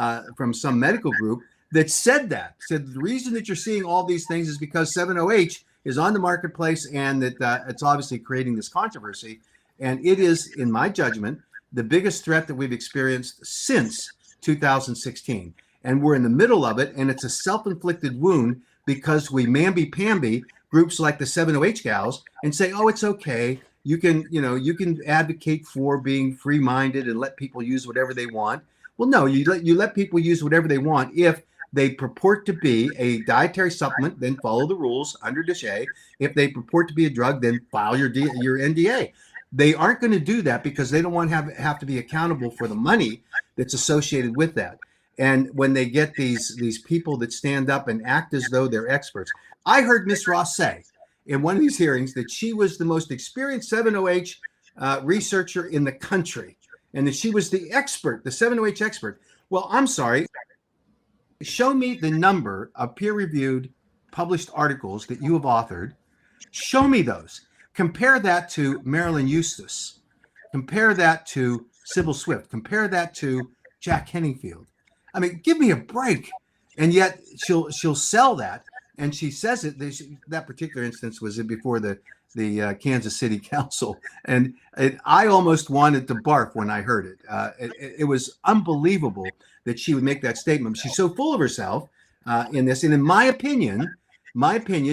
S3: some medical group that said the reason that you're seeing all these things is because 7OH is on the marketplace, and that it's obviously creating this controversy. And it is, in my judgment, the biggest threat that we've experienced since 2016. And we're in the middle of it, and it's a self-inflicted wound because we mamby-pamby groups like the 7OH gals and say, oh, it's okay. You can advocate for being free-minded and let people use whatever they want. Well, no, you let people use whatever they want if they purport to be a dietary supplement, then follow the rules under DSHEA. If they purport to be a drug, then file your NDA. They aren't going to do that because they don't want to have to be accountable for the money that's associated with that. And when they get these people that stand up and act as though they're experts, I heard Ms. Ross say in one of these hearings that she was the most experienced 7OH researcher in the country, and that she was the expert, the 7OH expert. Well, I'm sorry. Show me the number of peer-reviewed published articles that you have authored. Show me those. Compare that to Marilyn Eustace. Compare that to Sybil Swift. Compare that to Jack Henningfield. I mean, give me a break. And yet she'll sell that. And she says it. That particular instance was before the Kansas City Council, and I almost wanted to barf when I heard it. It was unbelievable that she would make that statement. She's so full of herself in this, and in my opinion,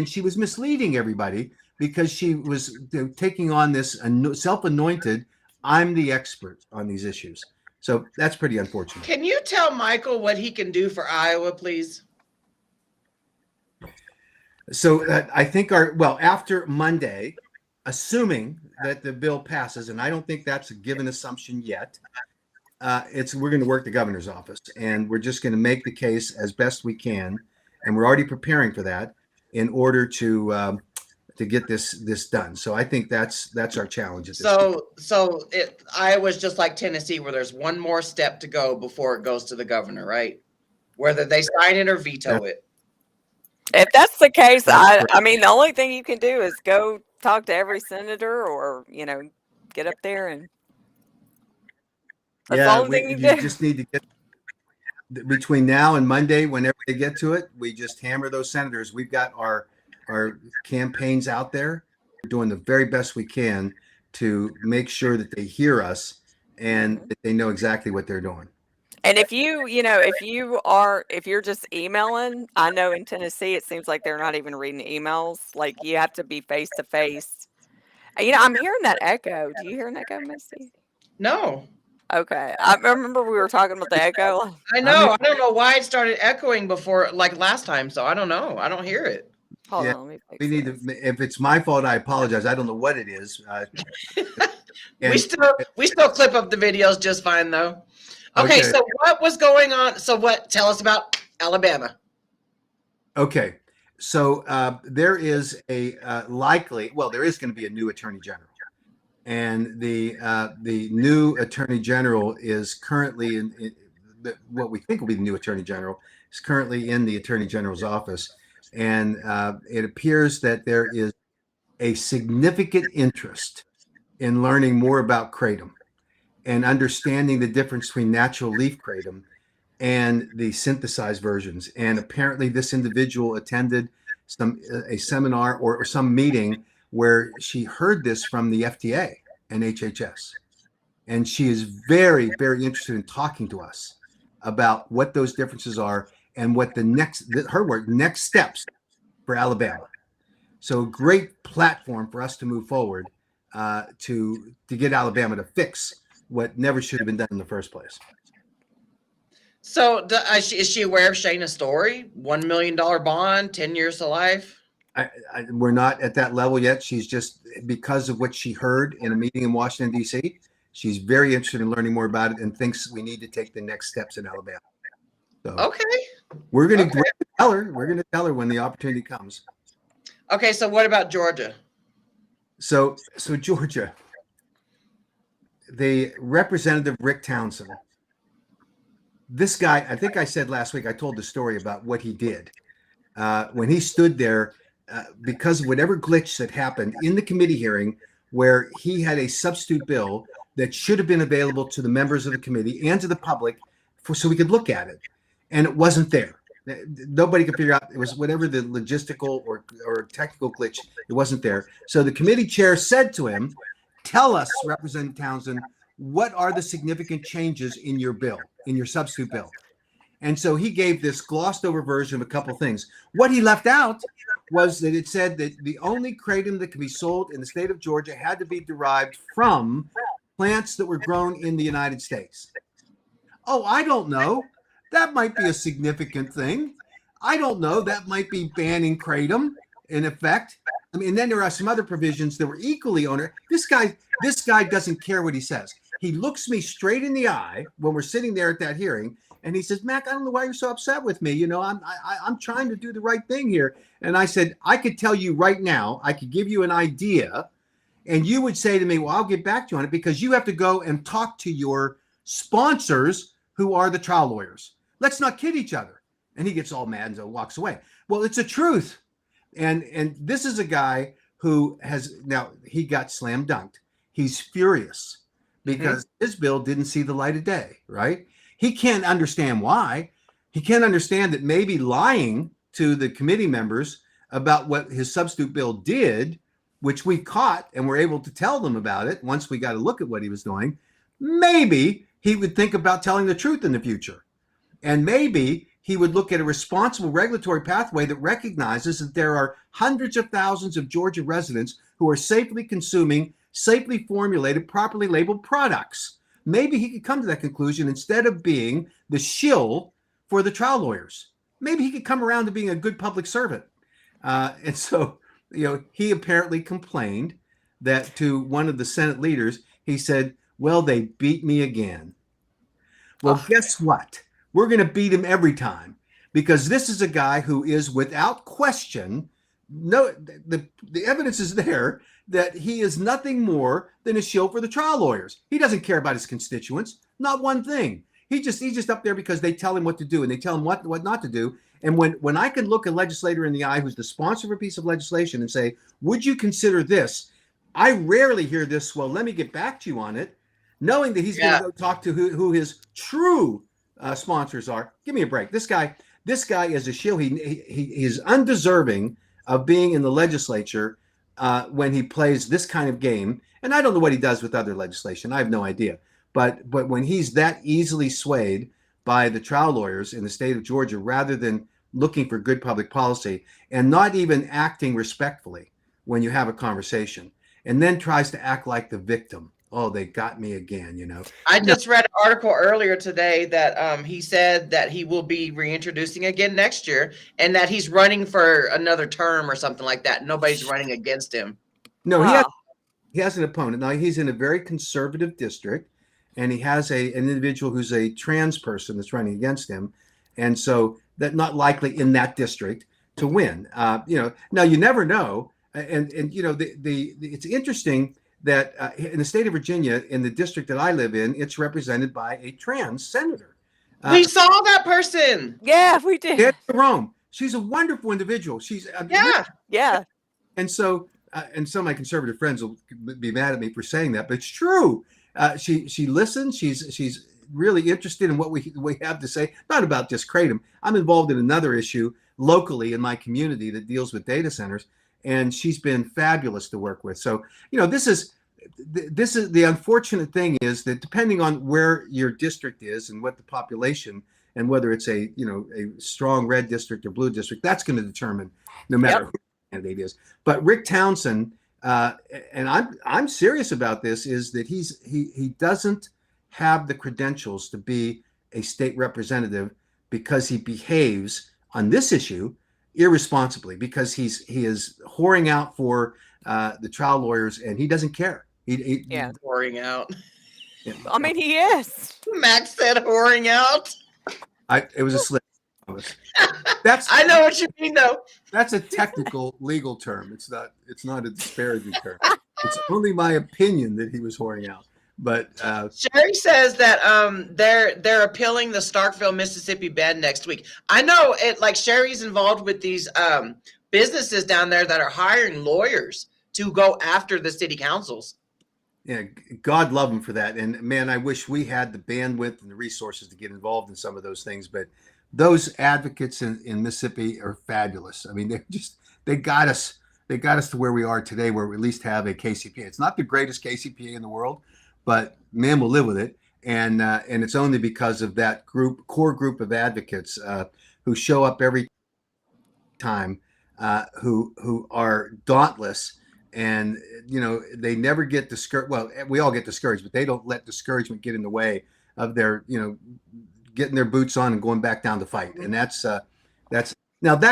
S3: she was misleading everybody because she was taking on this self-anointed, I'm the expert on these issues. So that's pretty unfortunate.
S2: Can you tell Michael what he can do for Iowa, please?
S3: So I think after Monday, assuming that the bill passes, and I don't think that's a given assumption yet, we're going to work the governor's office, and we're just going to make the case as best we can, and we're already preparing for that in order to get this done. So I think that's our challenge at this point.
S2: So Iowa's just like Tennessee, where there's one more step to go before it goes to the governor, right? Whether they sign it or veto it.
S1: If that's the case, I mean, the only thing you can do is go talk to every senator, or get up there and. That's the only thing you do.
S3: Just need to get between now and Monday, whenever they get to it. We just hammer those senators. We've got our campaigns out there. We're doing the very best we can to make sure that they hear us and that they know exactly what they're doing.
S1: And if you're just emailing, I know in Tennessee, it seems like they're not even reading emails. Like, you have to be face to face. I'm hearing that echo. Do you hear an echo, Misty?
S2: No.
S1: Okay. I remember we were talking about the echo.
S2: I know. I don't know why it started echoing before, like last time. So I don't know. I don't hear it.
S1: Hold on. Let me fix this.
S3: If it's my fault, I apologize. I don't know what it is.
S2: We still clip up the videos just fine, though. Okay, so what was going on? Tell us about Alabama.
S3: Okay, so there is there is going to be a new attorney general, and the new attorney general is currently what we think will be the new attorney general is currently in the attorney general's office, and it appears that there is a significant interest in learning more about kratom and understanding the difference between natural leaf kratom and the synthesized versions. And apparently this individual attended a seminar or some meeting where she heard this from the FDA and HHS. And she is very, very interested in talking to us about what those differences are and what the next steps for Alabama. So great platform for us to move forward to get Alabama to fix what never should have been done in the first place.
S2: So is she aware of Shayna's story? $1 million bond, 10 years to life?
S3: We're not at that level yet. She's just, because of what she heard in a meeting in Washington, D.C., she's very interested in learning more about it and thinks we need to take the next steps in Alabama. So
S2: okay.
S3: We're going to tell her. We're going to tell her when the opportunity comes.
S2: Okay, so what about Georgia?
S3: So Georgia, the representative Rick Townsend, this guy, I think I said last week, I told the story about what he did when he stood there because of whatever glitch that happened in the committee hearing where he had a substitute bill that should have been available to the members of the committee and to the public so we could look at it. And it wasn't there. Nobody could figure out, it was whatever the logistical or technical glitch, it wasn't there. So the committee chair said to him, tell us, Representative Townsend, what are the significant changes in your bill, in your substitute bill? And so he gave this glossed over version of a couple of things. What he left out was that it said that the only kratom that can be sold in the state of Georgia had to be derived from plants that were grown in the United States. Oh, I don't know. That might be a significant thing. I don't know. That might be banning kratom in effect. I mean, and then there are some other provisions that were equally onerous. This guy doesn't care what he says. He looks me straight in the eye when we're sitting there at that hearing, and he says, "Mac, I don't know why you're so upset with me. You know, I'm trying to do the right thing here." And I said, "I could tell you right now. I could give you an idea, and you would say to me, well, I'll get back to you on it because you have to go and talk to your sponsors who are the trial lawyers. Let's not kid each other." And he gets all mad and walks away. Well, it's the truth. And this is a guy who he got slam dunked. He's furious because his bill didn't see the light of day, right? He can't understand why. He can't understand that maybe lying to the committee members about what his substitute bill did, which we caught and were able to tell them about it once we got a look at what he was doing, maybe he would think about telling the truth in the future. And maybe he would look at a responsible regulatory pathway that recognizes that there are hundreds of thousands of Georgia residents who are safely consuming safely formulated, properly labeled products. Maybe he could come to that conclusion instead of being the shill for the trial lawyers. Maybe he could come around to being a good public servant. And so, he apparently complained that to one of the Senate leaders, he said, well, they beat me again. Well, guess what? We're going to beat him every time because this is a guy who is without question, the evidence is there that he is nothing more than a shill for the trial lawyers. He doesn't care about his constituents, not one thing. He's just up there because they tell him what to do and they tell him what not to do. And when I can look a legislator in the eye who's the sponsor of a piece of legislation and say, would you consider this? I rarely hear this, well, let me get back to you on it, knowing that he's going to go talk to who his true sponsors are. Give me a break. This guy is a shill. He is undeserving of being in the legislature when he plays this kind of game. And I don't know what he does with other legislation. I have no idea. But when he's that easily swayed by the trial lawyers in the state of Georgia, rather than looking for good public policy and not even acting respectfully when you have a conversation, and then tries to act like the victim. Oh, they got me again,
S2: I just read an article earlier today that he said that he will be reintroducing again next year and that he's running for another term or something like that. Nobody's running against him.
S3: No, he has an opponent. Now, he's in a very conservative district, and he has an individual who's a trans person that's running against him. And so that's not likely in that district to win. Now you never know. And it's interesting that in the state of Virginia, in the district that I live in, it's represented by a trans senator.
S2: We saw that person.
S1: Yeah, we did.
S3: Rome. She's a wonderful individual. She's
S1: yeah.
S3: And so and some of my conservative friends will be mad at me for saying that, but it's true. She listens. She's really interested in what we have to say. Not about just Kratom. I'm involved in another issue locally in my community that deals with data centers, and she's been fabulous to work with. So this is the unfortunate thing is that depending on where your district is and what the population and whether it's a strong red district or blue district, that's going to determine no matter who the candidate is. But Rick Townsend, and I'm serious about this, is that he doesn't have the credentials to be a state representative because he behaves on this issue irresponsibly, because he is whoring out for the trial lawyers, and he doesn't care.
S2: Whoring out.
S1: Yeah. I mean, he is.
S2: Max said whoring out.
S3: It was a slip.
S2: I know what you mean, though.
S3: That's a technical legal term. It's not a disparaging term. It's only my opinion that he was whoring out. But
S2: Sherry says that they're appealing the Starkville, Mississippi ban next week. I know it. Like, Sherry's involved with these businesses down there that are hiring lawyers to go after the city councils.
S3: Yeah, God love them for that. And man, I wish we had the bandwidth and the resources to get involved in some of those things. But those advocates in Mississippi are fabulous. I mean, they got us to where we are today, where we at least have a KCPA. It's not the greatest KCPA in the world, but man, we'll live with it. And it's only because of that core group of advocates who show up every time, who are dauntless. And, they never get discouraged. Well, we all get discouraged, but they don't let discouragement get in the way of their, getting their boots on and going back down to fight. And that's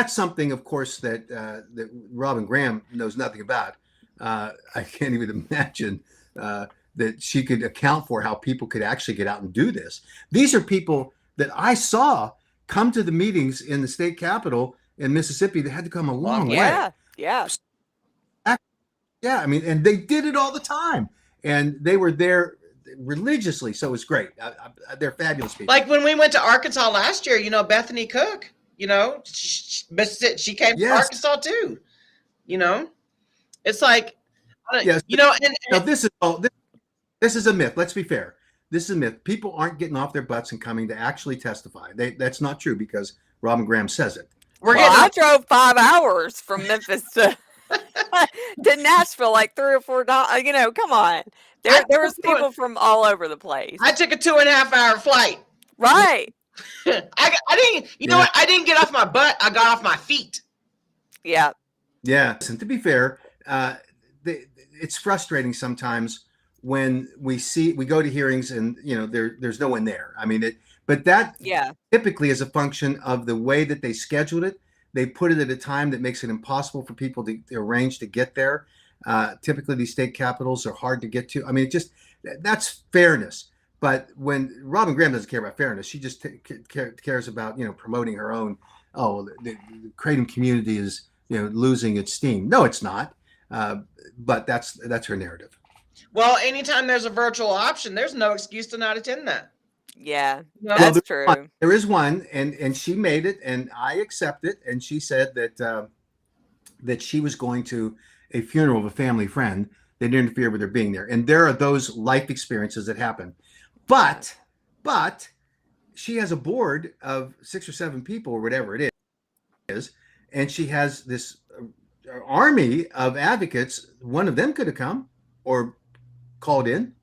S3: something, of course, that Robin Graham knows nothing about. I can't even imagine that she could account for how people could actually get out and do this. These are people that I saw come to the meetings in the state capitol in Mississippi that had to come a long way.
S1: Yeah.
S3: Yeah, I mean, and they did it all the time, and they were there religiously, so it was great. They're fabulous people.
S2: Like when we went to Arkansas last year, Bethany Cook, she came from Arkansas too. It's like,
S3: yes,
S2: and
S3: now this is a myth. Let's be fair. This is a myth. People aren't getting off their butts and coming to actually testify. That's not true because Robin Graham says it.
S1: I drove 5 hours from Memphis to Nashville, like 3 or 4 dollars. Come on. There was people from all over the place.
S2: I took a 2.5 hour flight.
S1: Right.
S2: I didn't. You know what? I didn't get off my butt. I got off my feet.
S1: Yeah.
S3: Yeah. And to be fair, it's frustrating sometimes when we go to hearings and there's no one there. I mean but that typically is a function of the way that they scheduled it. They put it at a time that makes it impossible for people to arrange to get there. Typically, these state capitals are hard to get to. I mean, that's fairness. But when Robin Graham doesn't care about fairness, she just cares about promoting her own. Oh, the Kratom community is losing its steam. No, it's not. But that's her narrative.
S2: Well, anytime there's a virtual option, there's no excuse to not attend that.
S1: Yeah, that's true.
S3: There is one, and she made it, and I accept it. And she said that she was going to a funeral of a family friend that didn't interfere with her being there. And there are those life experiences that happen. But she has a board of 6 or 7 people or whatever it is, and she has this army of advocates. One of them could have come or called in.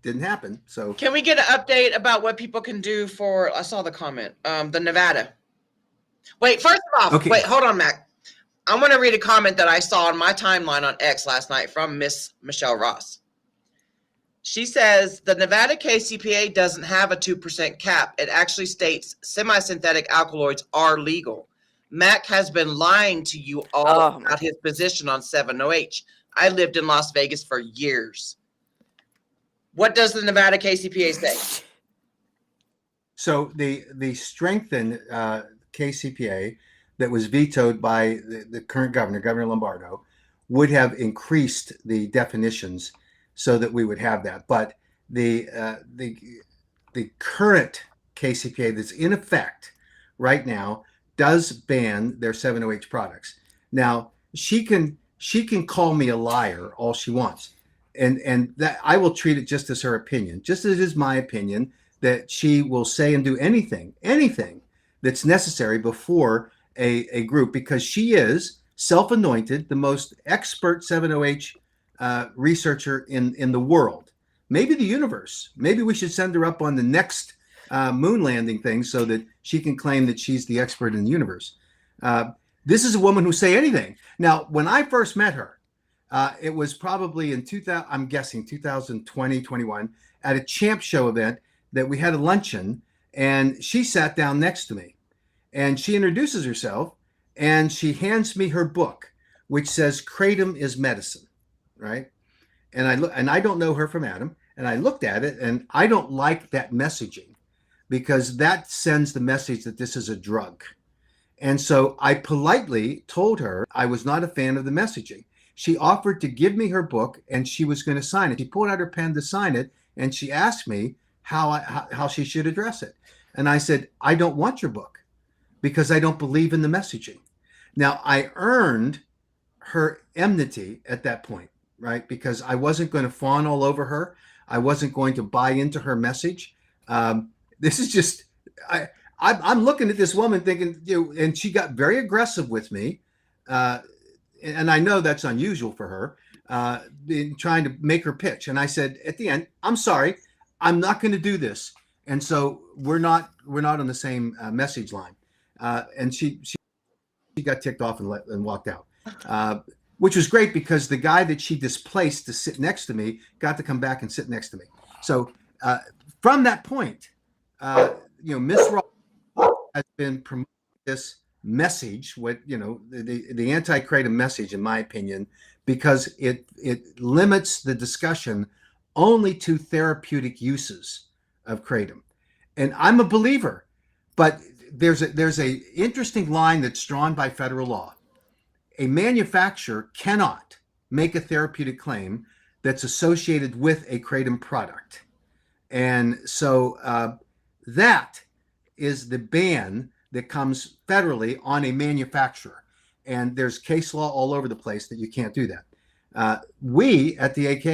S3: Didn't happen. So
S2: can we get an update about what people can do for, I saw the comment, the Nevada. Wait, first of all, Wait, hold on, Mac. I want to read a comment that I saw on my timeline on X last night from Miss Michelle Ross. She says the Nevada KCPA doesn't have a 2% cap. It actually states semi-synthetic alkaloids are legal. Mac has been lying to you all about his position on 7-OH. I lived in Las Vegas for years. What does the Nevada KCPA say?
S3: So the strengthened KCPA that was vetoed by the current Governor Lombardo, would have increased the definitions so that we would have that. But the current KCPA that's in effect right now does ban their 7-OH products. Now, she can she can call me a liar all she wants. And that I will treat it just as her opinion, just as it is my opinion that she will say and do anything that's necessary before a group, because she is self-anointed the most expert 7OH researcher in the world, maybe the universe. Maybe we should send her up on the next moon landing thing so that she can claim that she's the expert in the universe. This is a woman who say anything. Now, when I first met her, it was probably in 2000, I'm guessing 2020, 21, at a Champ Show event that we had a luncheon, and she sat down next to me, and she introduces herself, and she hands me her book, which says Kratom is Medicine, right? And I don't know her from Adam, and I looked at it, and I don't like that messaging, because that sends the message that this is a drug. And so I politely told her I was not a fan of the messaging. She offered to give me her book, and she was going to sign it. She pulled out her pen to sign it, and she asked me how she should address it. And I said, I don't want your book because I don't believe in the messaging. Now, I earned her enmity at that point, right? Because I wasn't going to fawn all over her. I wasn't going to buy into her message. This is just, I'm looking at this woman thinking, and she got very aggressive with me. And I know that's unusual for her, in trying to make her pitch. And I said, at the end, I'm sorry, I'm not going to do this. And so we're not on the same message line. And she got ticked off and walked out, which was great because the guy that she displaced to sit next to me got to come back and sit next to me. So from that point, Miss Ross has been promoting this message, the anti-kratom message, in my opinion, because it limits the discussion only to therapeutic uses of kratom. And I'm a believer, but there's a interesting line that's drawn by federal law. A manufacturer cannot make a therapeutic claim that's associated with a kratom product. And so that is the ban that comes federally on a manufacturer. And there's case law all over the place that you can't do that. We at the AK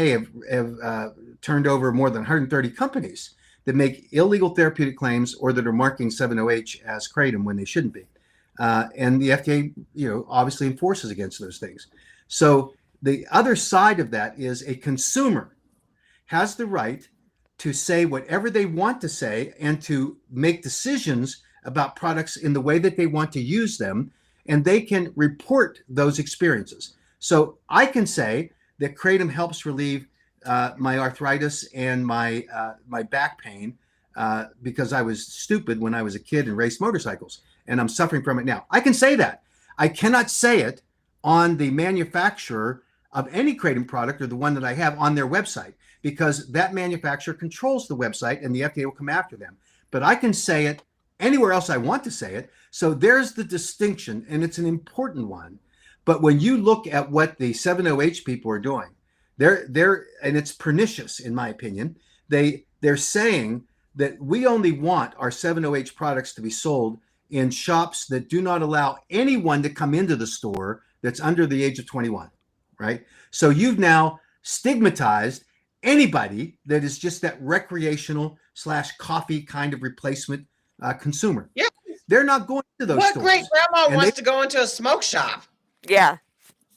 S3: have turned over more than 130 companies that make illegal therapeutic claims or that are marking 7OH as kratom when they shouldn't be. And the FDA, obviously enforces against those things. So the other side of that is a consumer has the right to say whatever they want to say and to make decisions about products in the way that they want to use them, and they can report those experiences. So I can say that kratom helps relieve my arthritis and my back pain because I was stupid when I was a kid and raced motorcycles, and I'm suffering from it now. I can say that. I cannot say it on the manufacturer of any kratom product or the one that I have on their website, because that manufacturer controls the website and the FDA will come after them. But I can say it anywhere else I want to say it. So there's the distinction, and it's an important one. But when you look at what the 7OH people are doing, they're and it's pernicious in my opinion. They're saying that we only want our 7OH products to be sold in shops that do not allow anyone to come into the store that's under the age of 21, right? So you've now stigmatized anybody that is just that recreational / coffee kind of replacement consumer.
S2: Yeah.
S3: They're not going to those stores.
S2: What great grandma wants to go into a smoke shop?
S1: Yeah.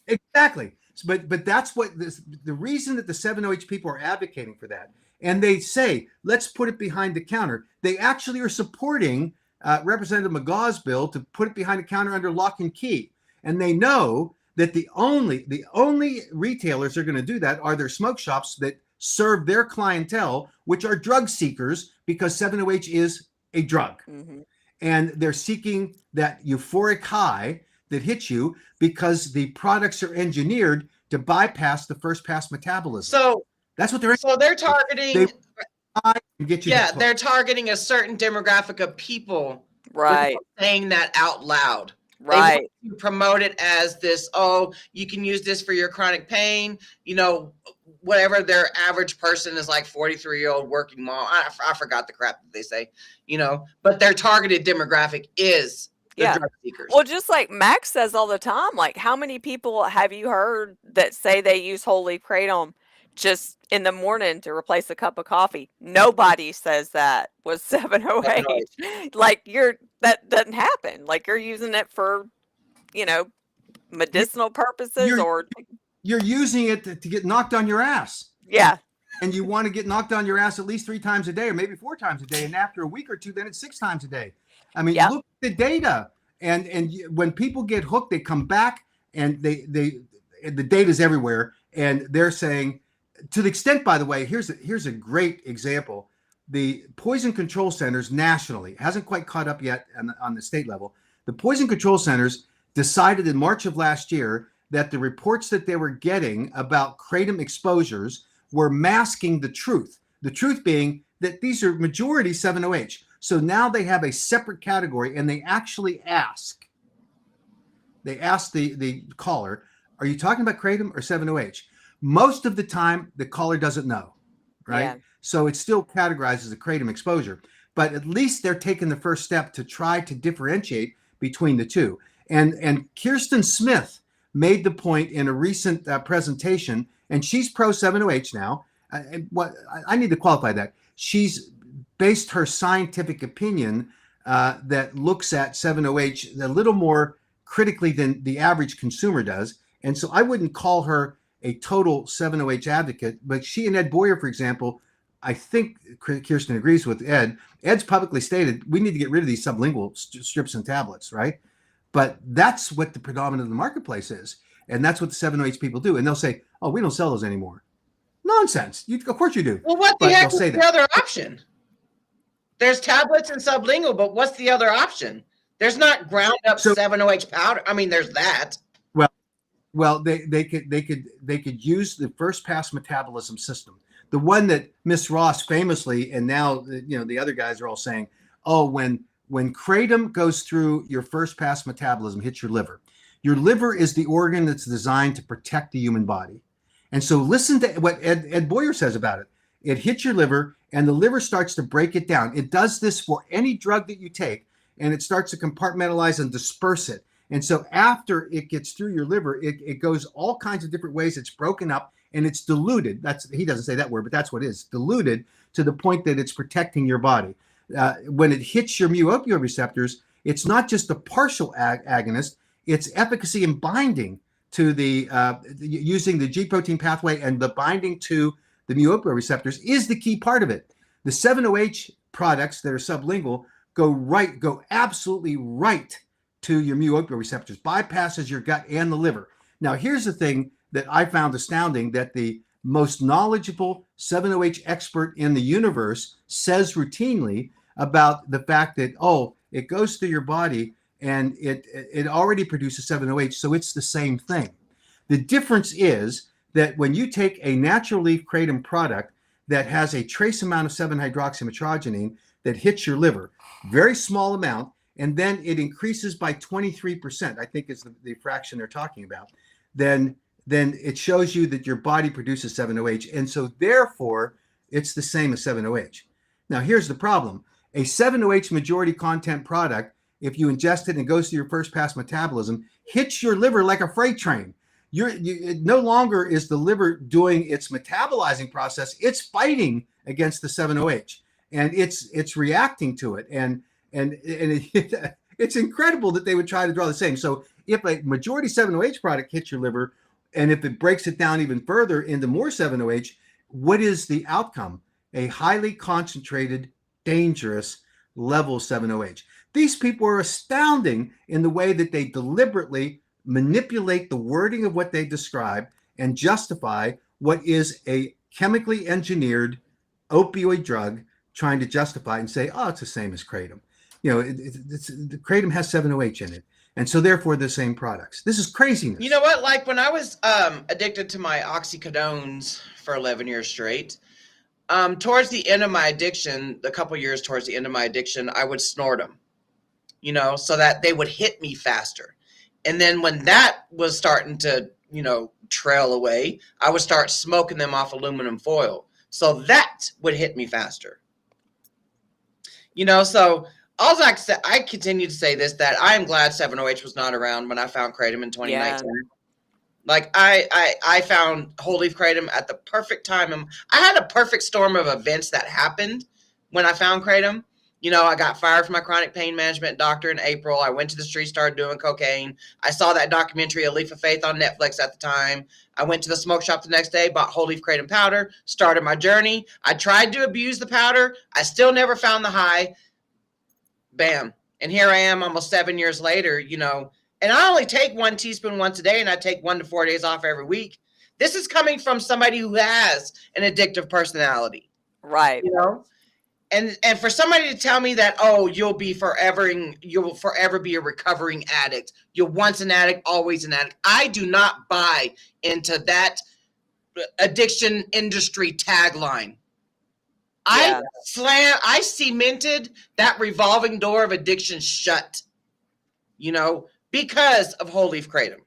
S3: Exactly. But that's what the reason that the 7OH people are advocating for that. And they say, let's put it behind the counter. They actually are supporting Representative McGaugh's bill to put it behind the counter under lock and key. And they know that the only retailers that are going to do that are their smoke shops that serve their clientele, which are drug seekers, because 7OH is a drug. Mm-hmm. And they're seeking that euphoric high that hits you because the products are engineered to bypass the first pass metabolism.
S2: So
S3: that's what they're.
S2: So they're targeting.
S3: They're
S2: targeting a certain demographic of people.
S1: Right.
S2: Saying that out loud.
S1: Right.
S2: They want to promote it as this. Oh, you can use this for your chronic pain. Whatever their average person is, like 43-year-old working mom. I forgot the crap that they say. But their targeted demographic is the
S1: Yeah.
S2: drug seekers.
S1: Well, just like Max says all the time, like, how many people have you heard that say they use whole leaf kratom just in the morning to replace a cup of coffee? Nobody says that with 708. Like, that doesn't happen. Like, you're using it for, medicinal purposes
S3: you're using it to get knocked on your ass.
S1: Yeah.
S3: And you want to get knocked on your ass at least 3 times a day, or maybe 4 times a day. And after a week or two, then it's 6 times a day. I mean, look at the data. And when people get hooked, they come back, and the data's everywhere. And they're saying, to the extent, by the way, here's a great example. The poison control centers nationally, hasn't quite caught up yet on the state level. The poison control centers decided in March of last year that the reports that they were getting about kratom exposures were masking the truth. The truth being that these are majority 7-OH. So now they have a separate category, and they actually ask the caller, are you talking about kratom or 7-OH? Most of the time, the caller doesn't know, right? Yeah. So it's still categorized as a kratom exposure, but at least they're taking the first step to try to differentiate between the two. And Kirsten Smith made the point in a recent presentation, and she's pro 7-OH now. I need to qualify that. She's based her scientific opinion that looks at 7-OH a little more critically than the average consumer does. And so I wouldn't call her a total 7-OH advocate, but she and Ed Boyer, for example, I think Kirsten agrees with Ed. Ed's publicly stated we need to get rid of these sublingual strips and tablets, right? But that's what the predominant of the marketplace is. And that's what the 7-OH people do. And they'll say, oh, we don't sell those anymore. Nonsense. Of course you do.
S2: Well, what the heck is the other option? There's tablets and sublingual, but what's the other option? There's not ground up 7-OH powder. I mean, there's that.
S3: Well, they could use the first pass metabolism system. The one that Miss Ross famously, and now the other guys are all saying, oh, when kratom goes through your first pass metabolism, hits your liver is the organ that's designed to protect the human body. And so listen to what Ed Boyer says about it. It hits your liver, and the liver starts to break it down. It does this for any drug that you take, and it starts to compartmentalize and disperse it. And so after it gets through your liver, it goes all kinds of different ways. It's broken up and it's diluted. He doesn't say that word, but that's what it is. Diluted to the point that it's protecting your body. When it hits your mu-opioid receptors, it's not just a partial agonist. It's efficacy in binding to the using the G protein pathway, and the binding to the mu-opioid receptors is the key part of it. The 7-OH products that are sublingual go absolutely right to your mu-opioid receptors, bypasses your gut and the liver. Now, here's the thing that I found astounding, that the most knowledgeable 7-OH expert in the universe says routinely about the fact that, it goes through your body and it already produces 7-OH, so it's the same thing. The difference is that when you take a natural leaf kratom product that has a trace amount of 7-hydroxymetrogenine that hits your liver, very small amount, and then it increases by 23%, I think is the fraction they're talking about, then it shows you that your body produces 7-OH. And so therefore, it's the same as 7-OH. Now, here's the problem. A 7-OH majority content product, if you ingest it and it goes through your first pass metabolism, hits your liver like a freight train. No longer is the liver doing its metabolizing process. It's fighting against the 7-OH, and it's reacting to it. And it's incredible that they would try to draw the same. So if a majority 7-OH product hits your liver, and if it breaks it down even further into more 7-OH, what is the outcome? A highly concentrated, dangerous level 7-OH. These people are astounding in the way that they deliberately manipulate the wording of what they describe and justify what is a chemically engineered opioid drug, trying to justify and say, it's the same as kratom. The kratom has 7-OH in it. And so therefore the same products. This is craziness.
S2: You know what? Like when I was addicted to my oxycodones for 11 years straight, towards the end of my addiction, a couple years towards the end of my addiction, I would snort them, so that they would hit me faster. And then when that was starting to, trail away, I would start smoking them off aluminum foil. So that would hit me faster. So I continue to say this, that I am glad 7OH was not around when I found Kratom in 2019.
S1: Yeah.
S2: Like I found Whole Leaf Kratom at the perfect time. And I had a perfect storm of events that happened when I found Kratom. You know, I got fired from my chronic pain management doctor in April. I went to the street, started doing cocaine. I saw that documentary, A Leaf of Faith, on Netflix at the time. I went to the smoke shop the next day, bought Whole Leaf Kratom powder, started my journey. I tried to abuse the powder. I still never found the high. Bam. And here I am almost 7 years later, you know, and I only take 1 teaspoon once a day, and I take 1 to 4 days off every week. This is coming from somebody who has an addictive personality.
S1: Right.
S2: You know? And for somebody to tell me that, oh, you'll forever be a recovering addict. You're once an addict, always an addict. I do not buy into that addiction industry tagline. Yeah. I cemented that revolving door of addiction shut, you know, because of Whole Leaf Kratom.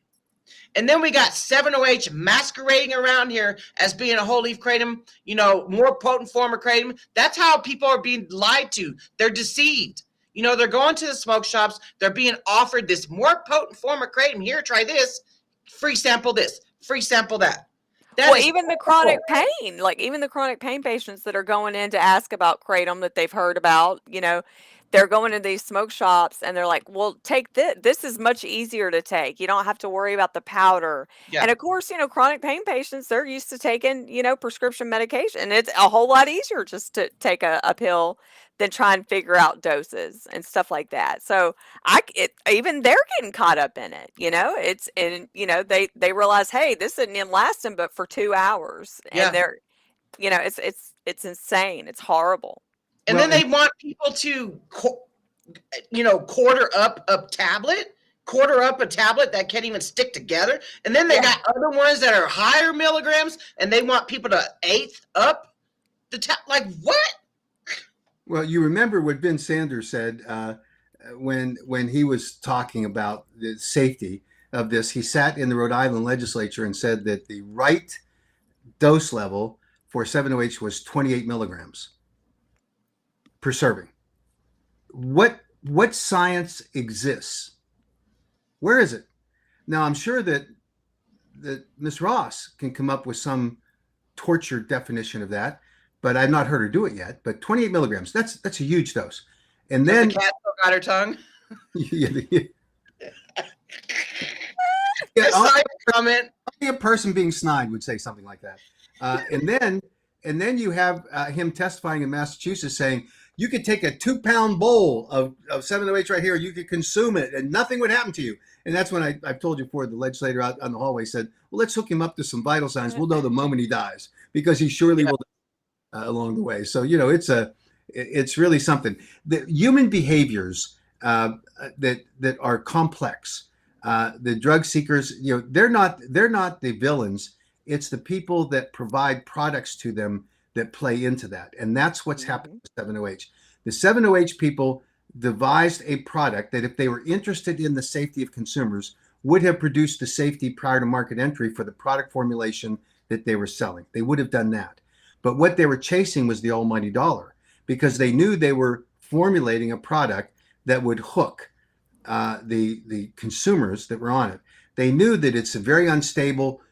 S2: And then we got 7OH masquerading around here as being a Whole Leaf Kratom, you know, more potent form of Kratom. That's how people are being lied to. They're deceived. You know, they're going to the smoke shops. They're being offered this more potent form of Kratom. Here, try this. Free sample this. Free sample that.
S1: Well, even the chronic pain, like even the chronic pain patients that are going in to ask about Kratom that they've heard about, you know, they're going to these smoke shops and they're like, well, take this. This is much easier to take. You don't have to worry about the powder. Yeah. And of course, you know, chronic pain patients, they're used to taking, you know, prescription medication. It's a whole lot easier just to take a pill than try and figure out doses and stuff like that. So even they're getting caught up in it, you know, you know, they realize, hey, this isn't even lasting but for 2 hours. And they're, you know, it's insane. It's horrible.
S2: And then they want people to, you know, quarter up a tablet that can't even stick together. And then they got other ones that are higher milligrams, and they want people to eighth up the like what?
S3: Well, you remember what Ben Sanders said when he was talking about the safety of this. He sat in the Rhode Island legislature and said that the right dose level for 7OH was 28 milligrams per serving. What science exists? Where is it? Now, I'm sure that Ms. Ross can come up with some tortured definition of that, but I've not heard her do it yet. But 28 milligrams, that's a huge dose. And then
S2: the cat still got her tongue.
S3: Comment. Only a person being snide would say something like that. And then you have him testifying in Massachusetts saying, you could take a 2-pound bowl of 7OH right here, you could consume it and nothing would happen to you. And that's when I've told you before, the legislator out on the hallway said, well, let's hook him up to some vital signs. We'll know the moment he dies, because he surely will along the way. So, you know, it's really something. The human behaviors that are complex. The drug seekers, you know, they're not the villains. It's the people that provide products to them that play into that. And that's what's happened with 7OH. The 7OH people devised a product that, if they were interested in the safety of consumers, would have produced the safety prior to market entry for the product formulation that they were selling. They would have done that. But what they were chasing was the almighty dollar, because they knew they were formulating a product that would hook the consumers that were on it. They knew that it's a very unstable,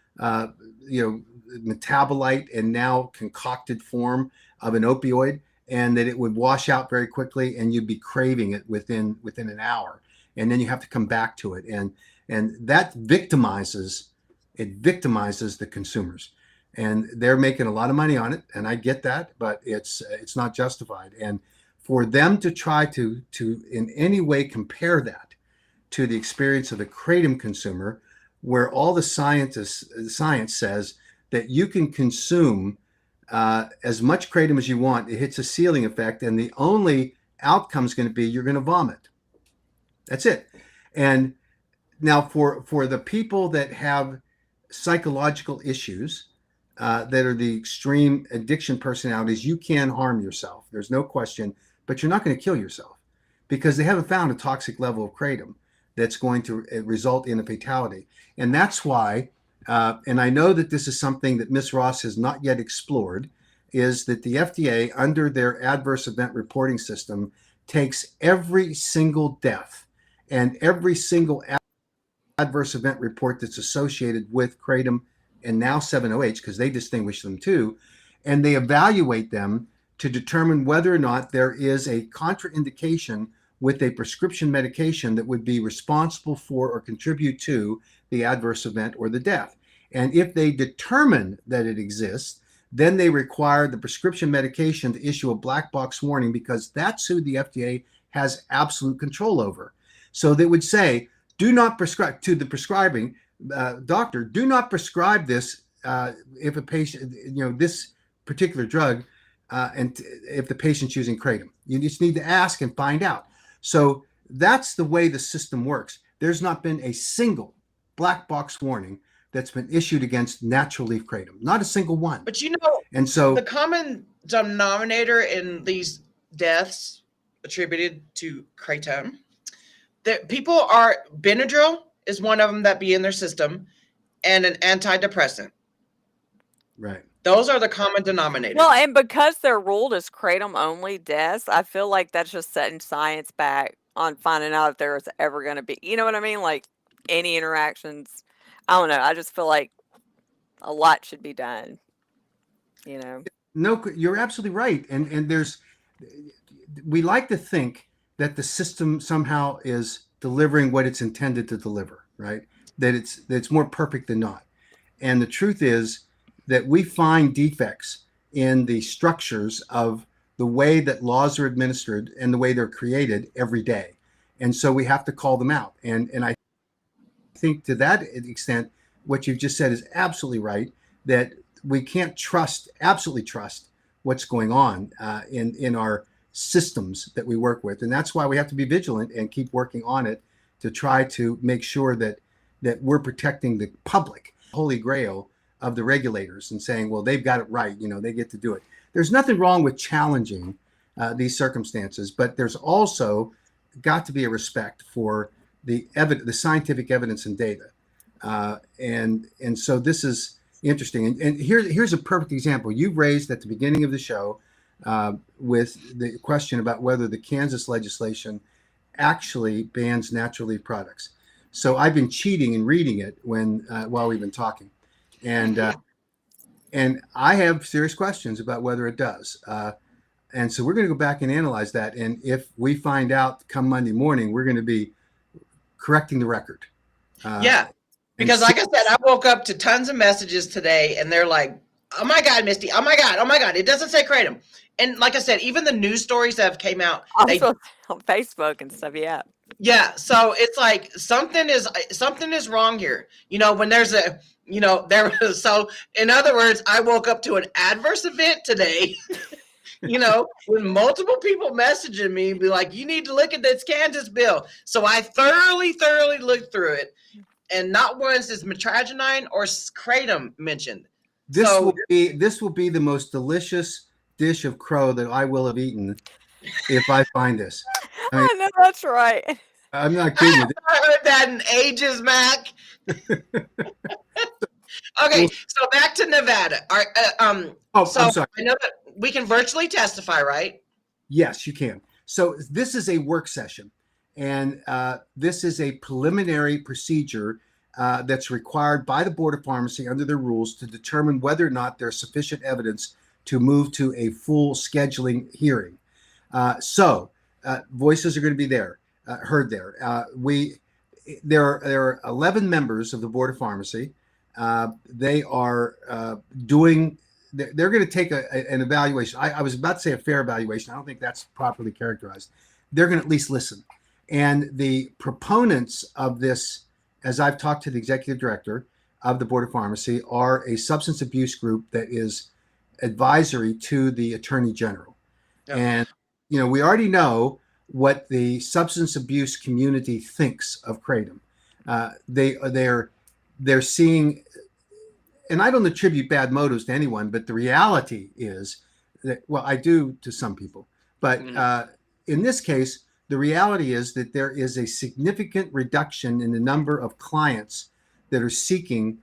S3: metabolite and now concocted form of an opioid, and that it would wash out very quickly, and you'd be craving it within an hour, and then you have to come back to it, and that victimizes the consumers, and they're making a lot of money on it, and I get that, but it's not justified. And for them to try to in any way compare that to the experience of the Kratom consumer, where all the science says that you can consume as much Kratom as you want, it hits a ceiling effect, and the only outcome is going to be you're going to vomit. That's it. And now for the people that have psychological issues, that are the extreme addiction personalities, you can harm yourself. There's no question, but you're not going to kill yourself, because they haven't found a toxic level of Kratom that's going to result in a fatality. And that's why, and I know that this is something that Ms. Ross has not yet explored, is that the FDA, under their adverse event reporting system, takes every single death and every single adverse event report that's associated with kratom and now 7-OH, because they distinguish them too, and they evaluate them to determine whether or not there is a contraindication with a prescription medication that would be responsible for or contribute to the adverse event or the death. And if they determine that it exists, then they require the prescription medication to issue a black box warning, because that's who the FDA has absolute control over. So they would say, do not prescribe to the prescribing doctor, do not prescribe this if a patient, this particular drug, and if the patient's using kratom. You just need to ask and find out. So that's the way the system works. There's not been a single black box warning that's been issued against natural leaf kratom, not a single one.
S2: But
S3: and so
S2: the common denominator in these deaths attributed to kratom, that people are, Benadryl is one of them that be in their system, and an antidepressant.
S3: Right.
S2: Those are the common denominators.
S1: Well, and because they're ruled as kratom only deaths, I feel like that's just setting science back on finding out if there's ever going to be, you know what I mean? Like any interactions. I don't know. I just feel like a lot should be done,
S3: No, you're absolutely right. And we like to think that the system somehow is delivering what it's intended to deliver, right? That it's more perfect than not. And the truth is that we find defects in the structures of the way that laws are administered and the way they're created every day. And so we have to call them out. And I think to that extent, what you've just said is absolutely right, that we can't absolutely trust what's going on in our systems that we work with. And that's why we have to be vigilant and keep working on it to try to make sure that we're protecting the public, holy grail of the regulators, and saying, well, they've got it right, they get to do it. There's nothing wrong with challenging these circumstances, but there's also got to be a respect for the scientific evidence and data. And so this is interesting. And here's a perfect example. You raised at the beginning of the show with the question about whether the Kansas legislation actually bans natural leaf products. So I've been cheating and reading it while we've been talking. And I have serious questions about whether it does. And so we're going to go back and analyze that. And if we find out come Monday morning, we're going to be correcting the record.
S2: Because like I said, I woke up to tons of messages today, and they're like, oh my God, Misty, oh my God, it doesn't say kratom. And like I said, even the news stories that have came out
S1: also on Facebook and stuff.
S2: Yeah. So it's like something is wrong here. When there's so in other words, I woke up to an adverse event today, with multiple people messaging me, be like, you need to look at this Kansas bill. So I thoroughly looked through it, and not once is metragenine or kratom mentioned.
S3: This will be the most delicious dish of crow that I will have eaten if I find this.
S1: I know that's right.
S3: I'm not kidding you.
S2: I haven't heard that in ages, Mac. Okay, so back to Nevada.
S3: I'm sorry.
S2: I know that we can virtually testify, right?
S3: Yes, you can. So this is a work session, and this is a preliminary procedure that's required by the Board of Pharmacy under their rules to determine whether or not there's sufficient evidence to move to a full scheduling hearing. So voices are going to be heard there. There are 11 members of the Board of Pharmacy. They are they're going to take an evaluation. I was about to say a fair evaluation. I don't think that's properly characterized. They're going to at least listen. And the proponents of this, as I've talked to the executive director of the Board of Pharmacy, are a substance abuse group that is advisory to the Attorney General. Yeah. And, we already know what the substance abuse community thinks of kratom. They're seeing, and I don't attribute bad motives to anyone, but the reality is that, well, I do to some people, but in this case, the reality is that there is a significant reduction in the number of clients that are seeking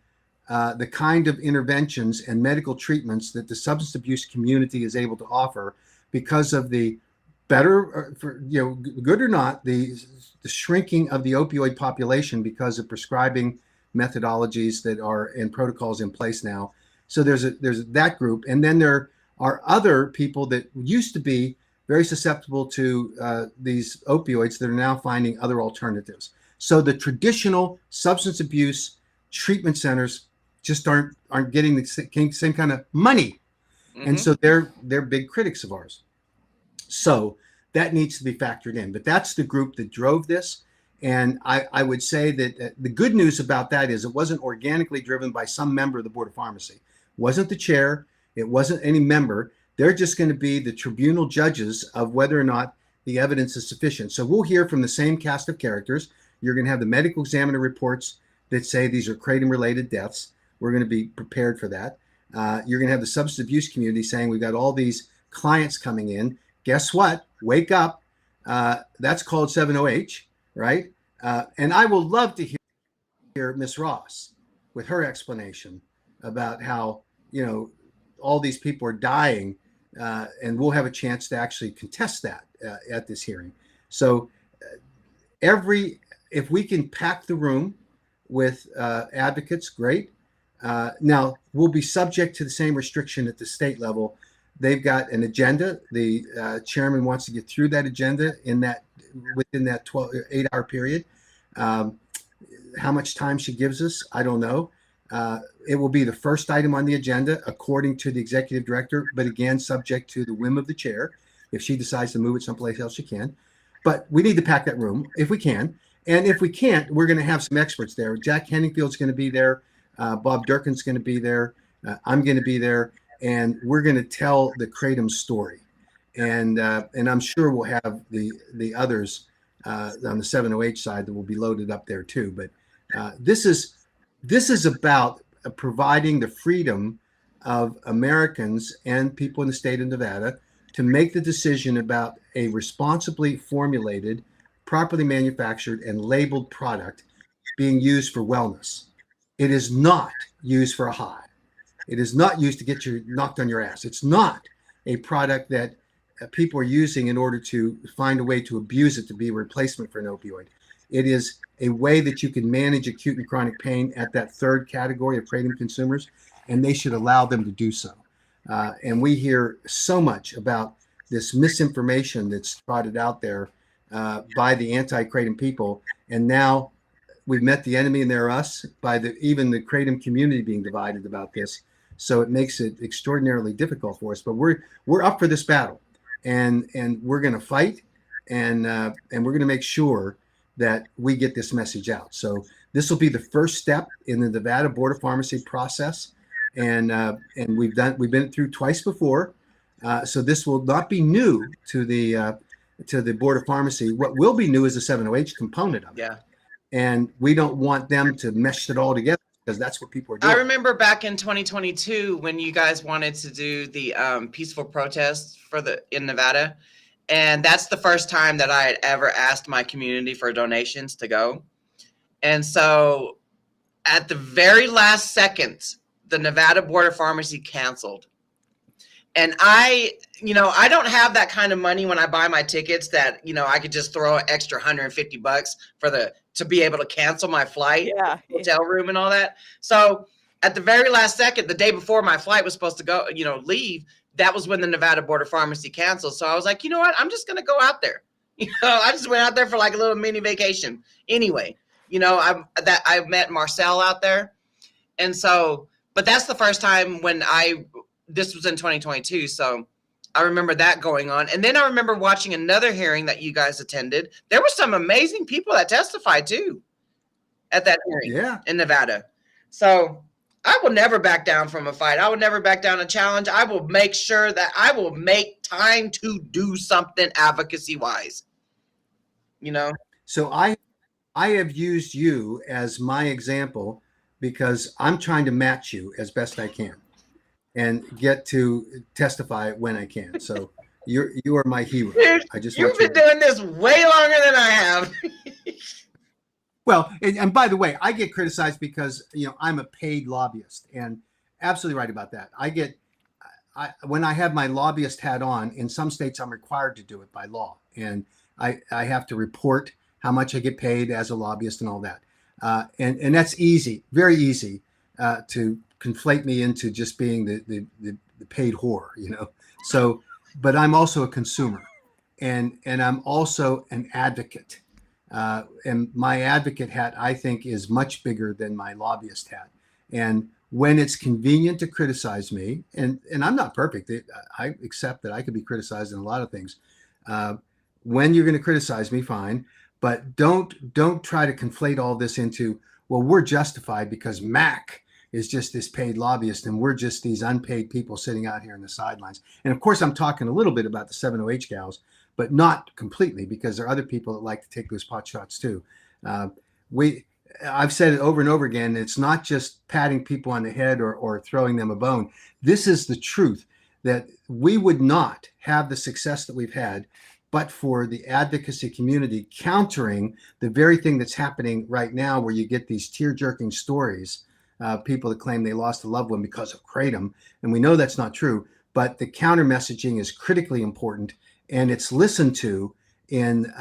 S3: the kind of interventions and medical treatments that the substance abuse community is able to offer because of the better for, good or not, the shrinking of the opioid population because of prescribing methodologies that are and protocols in place now. So there's that group, and then there are other people that used to be very susceptible to these opioids that are now finding other alternatives. So the traditional substance abuse treatment centers just aren't getting the same kind of money, and so they're big critics of ours. So that needs to be factored in. But that's the group that drove this. And I would say that the good news about that is it wasn't organically driven by some member of the Board of Pharmacy. It wasn't the chair. It wasn't any member. They're just going to be the tribunal judges of whether or not the evidence is sufficient. So we'll hear from the same cast of characters. You're going to have the medical examiner reports that say these are kratom-related deaths. We're going to be prepared for that. You're going to have the substance abuse community saying we've got all these clients coming in. Guess what? Wake up. That's called 7-OH, right? And I will love to hear Ms. Ross with her explanation about how, all these people are dying, and we'll have a chance to actually contest that at this hearing. So if we can pack the room with advocates, great. Now, we'll be subject to the same restriction at the state level. They've got an agenda. The chairman wants to get through that agenda within that 8-hour period. How much time she gives us, I don't know. It will be the first item on the agenda, according to the executive director, but again, subject to the whim of the chair. If she decides to move it someplace else, she can. But we need to pack that room if we can. And if we can't, we're going to have some experts there. Jack Henningfield's going to be there. Bob Durkin's going to be there. I'm going to be there. And we're going to tell the kratom story. And I'm sure we'll have the others on the 7-OH side that will be loaded up there too. But this is about providing the freedom of Americans and people in the state of Nevada to make the decision about a responsibly formulated, properly manufactured, and labeled product being used for wellness. It is not used for a high. It is not used to get you knocked on your ass. It's not a product that people are using in order to find a way to abuse it to be a replacement for an opioid. It is a way that you can manage acute and chronic pain at that third category of kratom consumers, and they should allow them to do so. And we hear so much about this misinformation that's trotted out there by the anti-kratom people, and now we've met the enemy and they're us by even the kratom community being divided about this. So it makes it extraordinarily difficult for us. But we're up for this battle, and we're going to fight, and we're going to make sure that we get this message out. So this will be the first step in the Nevada Board of Pharmacy process, and we've been through twice before. So this will not be new to the Board of Pharmacy. What will be new is the 7-OH component of it.
S2: Yeah.
S3: And we don't want them to mesh it all together, because that's what people are doing.
S2: I remember back in 2022 when you guys wanted to do the peaceful protests in Nevada. And that's the first time that I had ever asked my community for donations to go. And so at the very last second, the Nevada Board of Pharmacy canceled. And I don't have that kind of money when I buy my tickets that, I could just throw an extra $150 to be able to cancel my flight, hotel room and all that. So at the very last second, the day before my flight was supposed to go, leave, that was when the Nevada Board of Pharmacy canceled. So I was like, you know what? I'm just going to go out there. I just went out there for like a little mini vacation. Anyway, I met Marcel out there. And so, but that's the first time when this was in 2022. So I remember that going on. And then I remember watching another hearing that you guys attended. There were some amazing people that testified too at that hearing in Nevada. So I will never back down from a fight. I will never back down a challenge. I will make sure that I will make time to do something advocacy wise,
S3: So I have used you as my example because I'm trying to match you as best I can and get to testify when I can. So you are my hero.
S2: Dude, you've been doing this way longer than I have.
S3: Well, and by the way, I get criticized because I'm a paid lobbyist, and absolutely right about that. when I have my lobbyist hat on, in some states I'm required to do it by law, and I have to report how much I get paid as a lobbyist and all that. And that's easy, very easy to conflate me into just being the paid whore, you know. So, but I'm also a consumer, and I'm also an advocate. And my advocate hat, I think, is much bigger than my lobbyist hat. And when it's convenient to criticize me, and I'm not perfect, I accept that I could be criticized in a lot of things. When you're going to criticize me, fine, but don't try to conflate all this into, well, we're justified because Mac is just this paid lobbyist and we're just these unpaid people sitting out here in the sidelines. And of course, I'm talking a little bit about the 7OH gals, but not completely, because there are other people that like to take those pot shots too. I've said it over and over again. It's not just patting people on the head or throwing them a bone. This is the truth, that we would not have the success that we've had but for the advocacy community countering the very thing that's happening right now, where you get these tear-jerking stories, people that claim they lost a loved one because of Kratom. And we know that's not true, but the counter messaging is critically important, and it's listened to in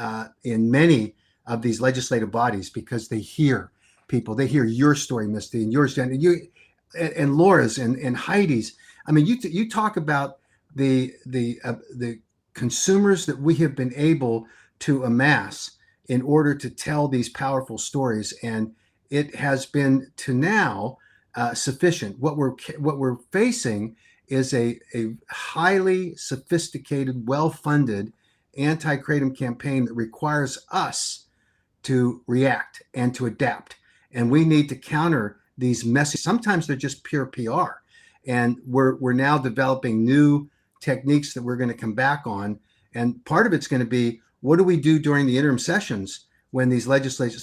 S3: many of these legislative bodies, because they hear people. They hear your story, Misty, and yours, Jen, and Laura's and Heidi's. I mean, you talk about the consumers that we have been able to amass in order to tell these powerful stories, and it has been to now sufficient. What we're facing is a highly sophisticated, well-funded anti-Kratom campaign that requires us to react and to adapt. And we need to counter these messages. Sometimes they're just pure PR. And we're now developing new techniques that we're going to come back on. And part of it's going to be, what do we do during the interim sessions when these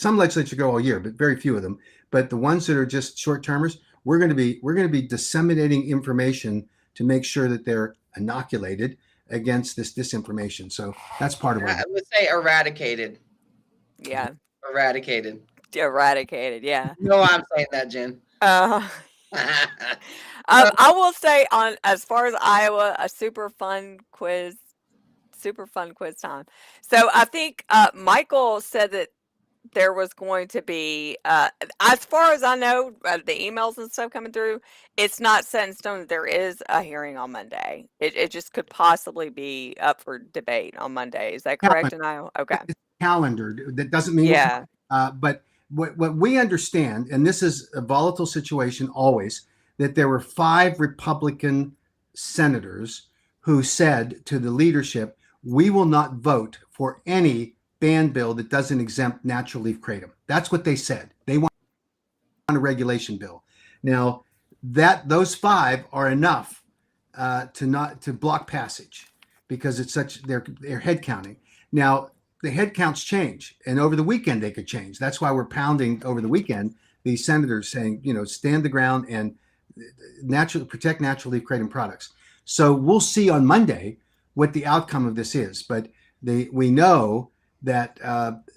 S3: some legislatures go all year, but very few of them. But the ones that are just short-termers, we're going to be disseminating information to make sure that they're inoculated against this disinformation. So that's part of it.
S2: I would say eradicated.
S1: Yeah.
S2: Eradicated.
S1: Eradicated. Yeah.
S2: No, I'm saying that, Jen.
S1: I will say, on as far as Iowa, a super fun quiz time. So I think Michael said that there was going to be, as far as I know, the emails and stuff coming through, it's not set in stone that there is a hearing on Monday. It just could possibly be up for debate on Monday. Is that correct in Iowa? Okay.
S3: It's calendared. That doesn't mean
S1: yeah.
S3: But what we understand, and this is a volatile situation always, that there were 5 Republican senators who said to the leadership, we will not vote for any ban bill that doesn't exempt natural leaf kratom. That's what they said. They want a regulation bill. Now, those 5 are enough to block passage, because it's such they're head counting. Now, the head counts change, and over the weekend they could change. That's why we're pounding over the weekend these senators saying, stand the ground and protect natural leaf kratom products. So we'll see on Monday what the outcome of this is. But we know that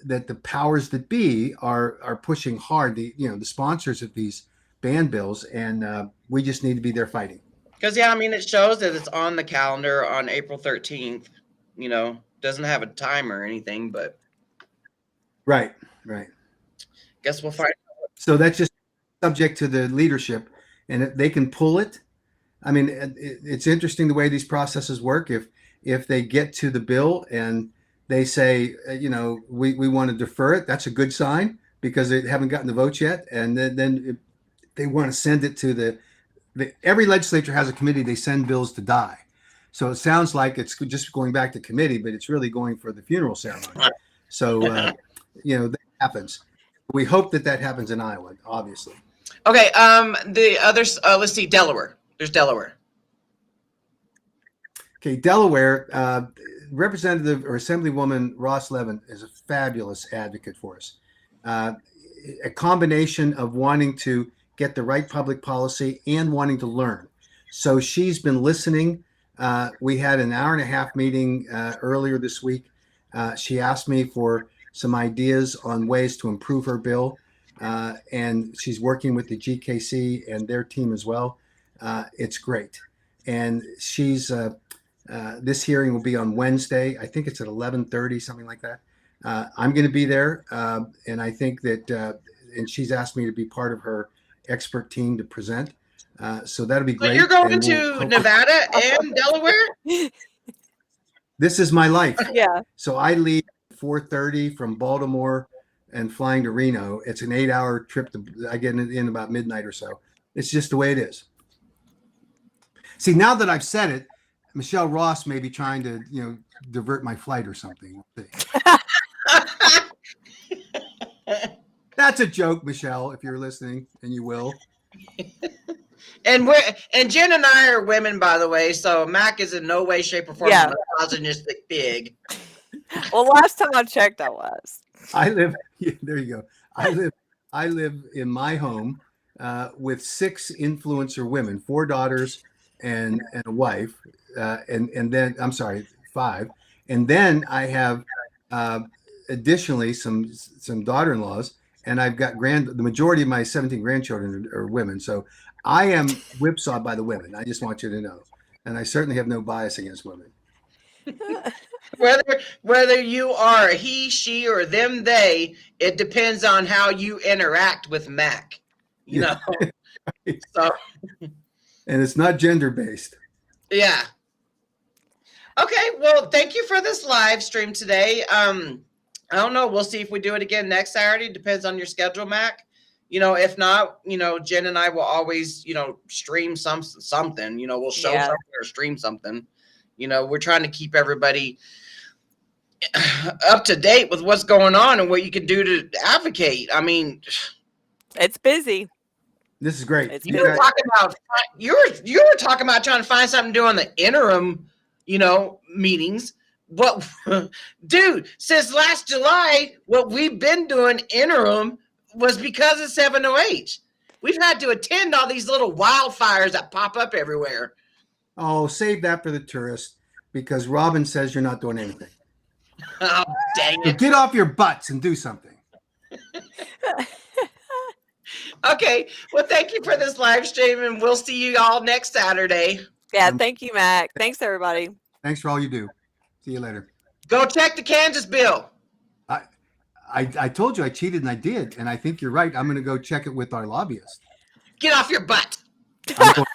S3: that the powers that be are pushing hard. The sponsors of these ban bills, and we just need to be there fighting.
S2: Because it shows that it's on the calendar on April 13th. Doesn't have a time or anything, but
S3: right.
S2: Guess we'll find out.
S3: So that's just subject to the leadership, and if they can pull it. I mean, it's interesting the way these processes work. If they get to the bill and they say, we want to defer it, that's a good sign, because they haven't gotten the votes yet. And then they want to send it to every legislature has a committee. They send bills to die. So it sounds like it's just going back to committee, but it's really going for the funeral ceremony. So, that happens. We hope that happens in Iowa, obviously.
S2: Okay. The others, let's see, Delaware. There's Delaware.
S3: Okay. Delaware, Representative or Assemblywoman Ross Levin is a fabulous advocate for us. A combination of wanting to get the right public policy and wanting to learn. So she's been listening. We had an hour-and-a-half meeting earlier this week. She asked me for some ideas on ways to improve her bill, and she's working with the GKC and their team as well. It's great. and she's this hearing will be on Wednesday. I think it's at 11:30, something like that. I'm going to be there, and I think that and she's asked me to be part of her expert team to present. So that'll be great.
S2: But you're going to Nevada and Delaware?
S3: This is my life.
S1: Yeah.
S3: So I leave 4:30 from Baltimore and flying to Reno. It's an 8-hour trip. I get in about midnight or so. It's just the way it is. See, now that I've said it, Michelle Ross may be trying to, divert my flight or something. We'll see. That's a joke, Michelle, if you're listening, and you will.
S2: And Jen and I are women, by the way, so Mac is in no way, shape, or form a misogynistic pig.
S1: Well, last time I checked, I was.
S3: There you go. I live in my home with 6 influencer women, 4 daughters and a wife, and then I'm sorry, 5, and then I have additionally some daughter-in-laws, and I've got the majority of my 17 grandchildren are women. So I am whipsawed by the women. I just want you to know, and I certainly have no bias against women.
S2: Whether you are a he, she, or them, they, it depends on how you interact with Mac. You know. So.
S3: And it's not gender-based.
S2: Yeah. Okay. Well, thank you for this live stream today. I don't know. We'll see if we do it again next Saturday. Depends on your schedule, Mac. If not, Jen and I will always, stream something. We'll show something or stream something. We're trying to keep everybody up to date with what's going on and what you can do to advocate. I mean,
S1: it's busy.
S3: This is great.
S2: You were talking about trying to find something to do on the interim, meetings. But dude, since last July, what we've been doing interim was because of 7OH. We've had to attend all these little wildfires that pop up everywhere.
S3: Oh, save that for the tourists, because Robin says you're not doing anything.
S2: Oh, dang it.
S3: So get off your butts and do something.
S2: Okay. Well, thank you for this live stream, and we'll see you all next Saturday.
S1: Yeah. Thank you, Mac. Thanks, everybody.
S3: Thanks for all you do. See you later.
S2: Go check the Kansas bill.
S3: I told you I cheated, and I did. And I think you're right. I'm going to go check it with our lobbyist.
S2: Get off your butt.
S3: I'm going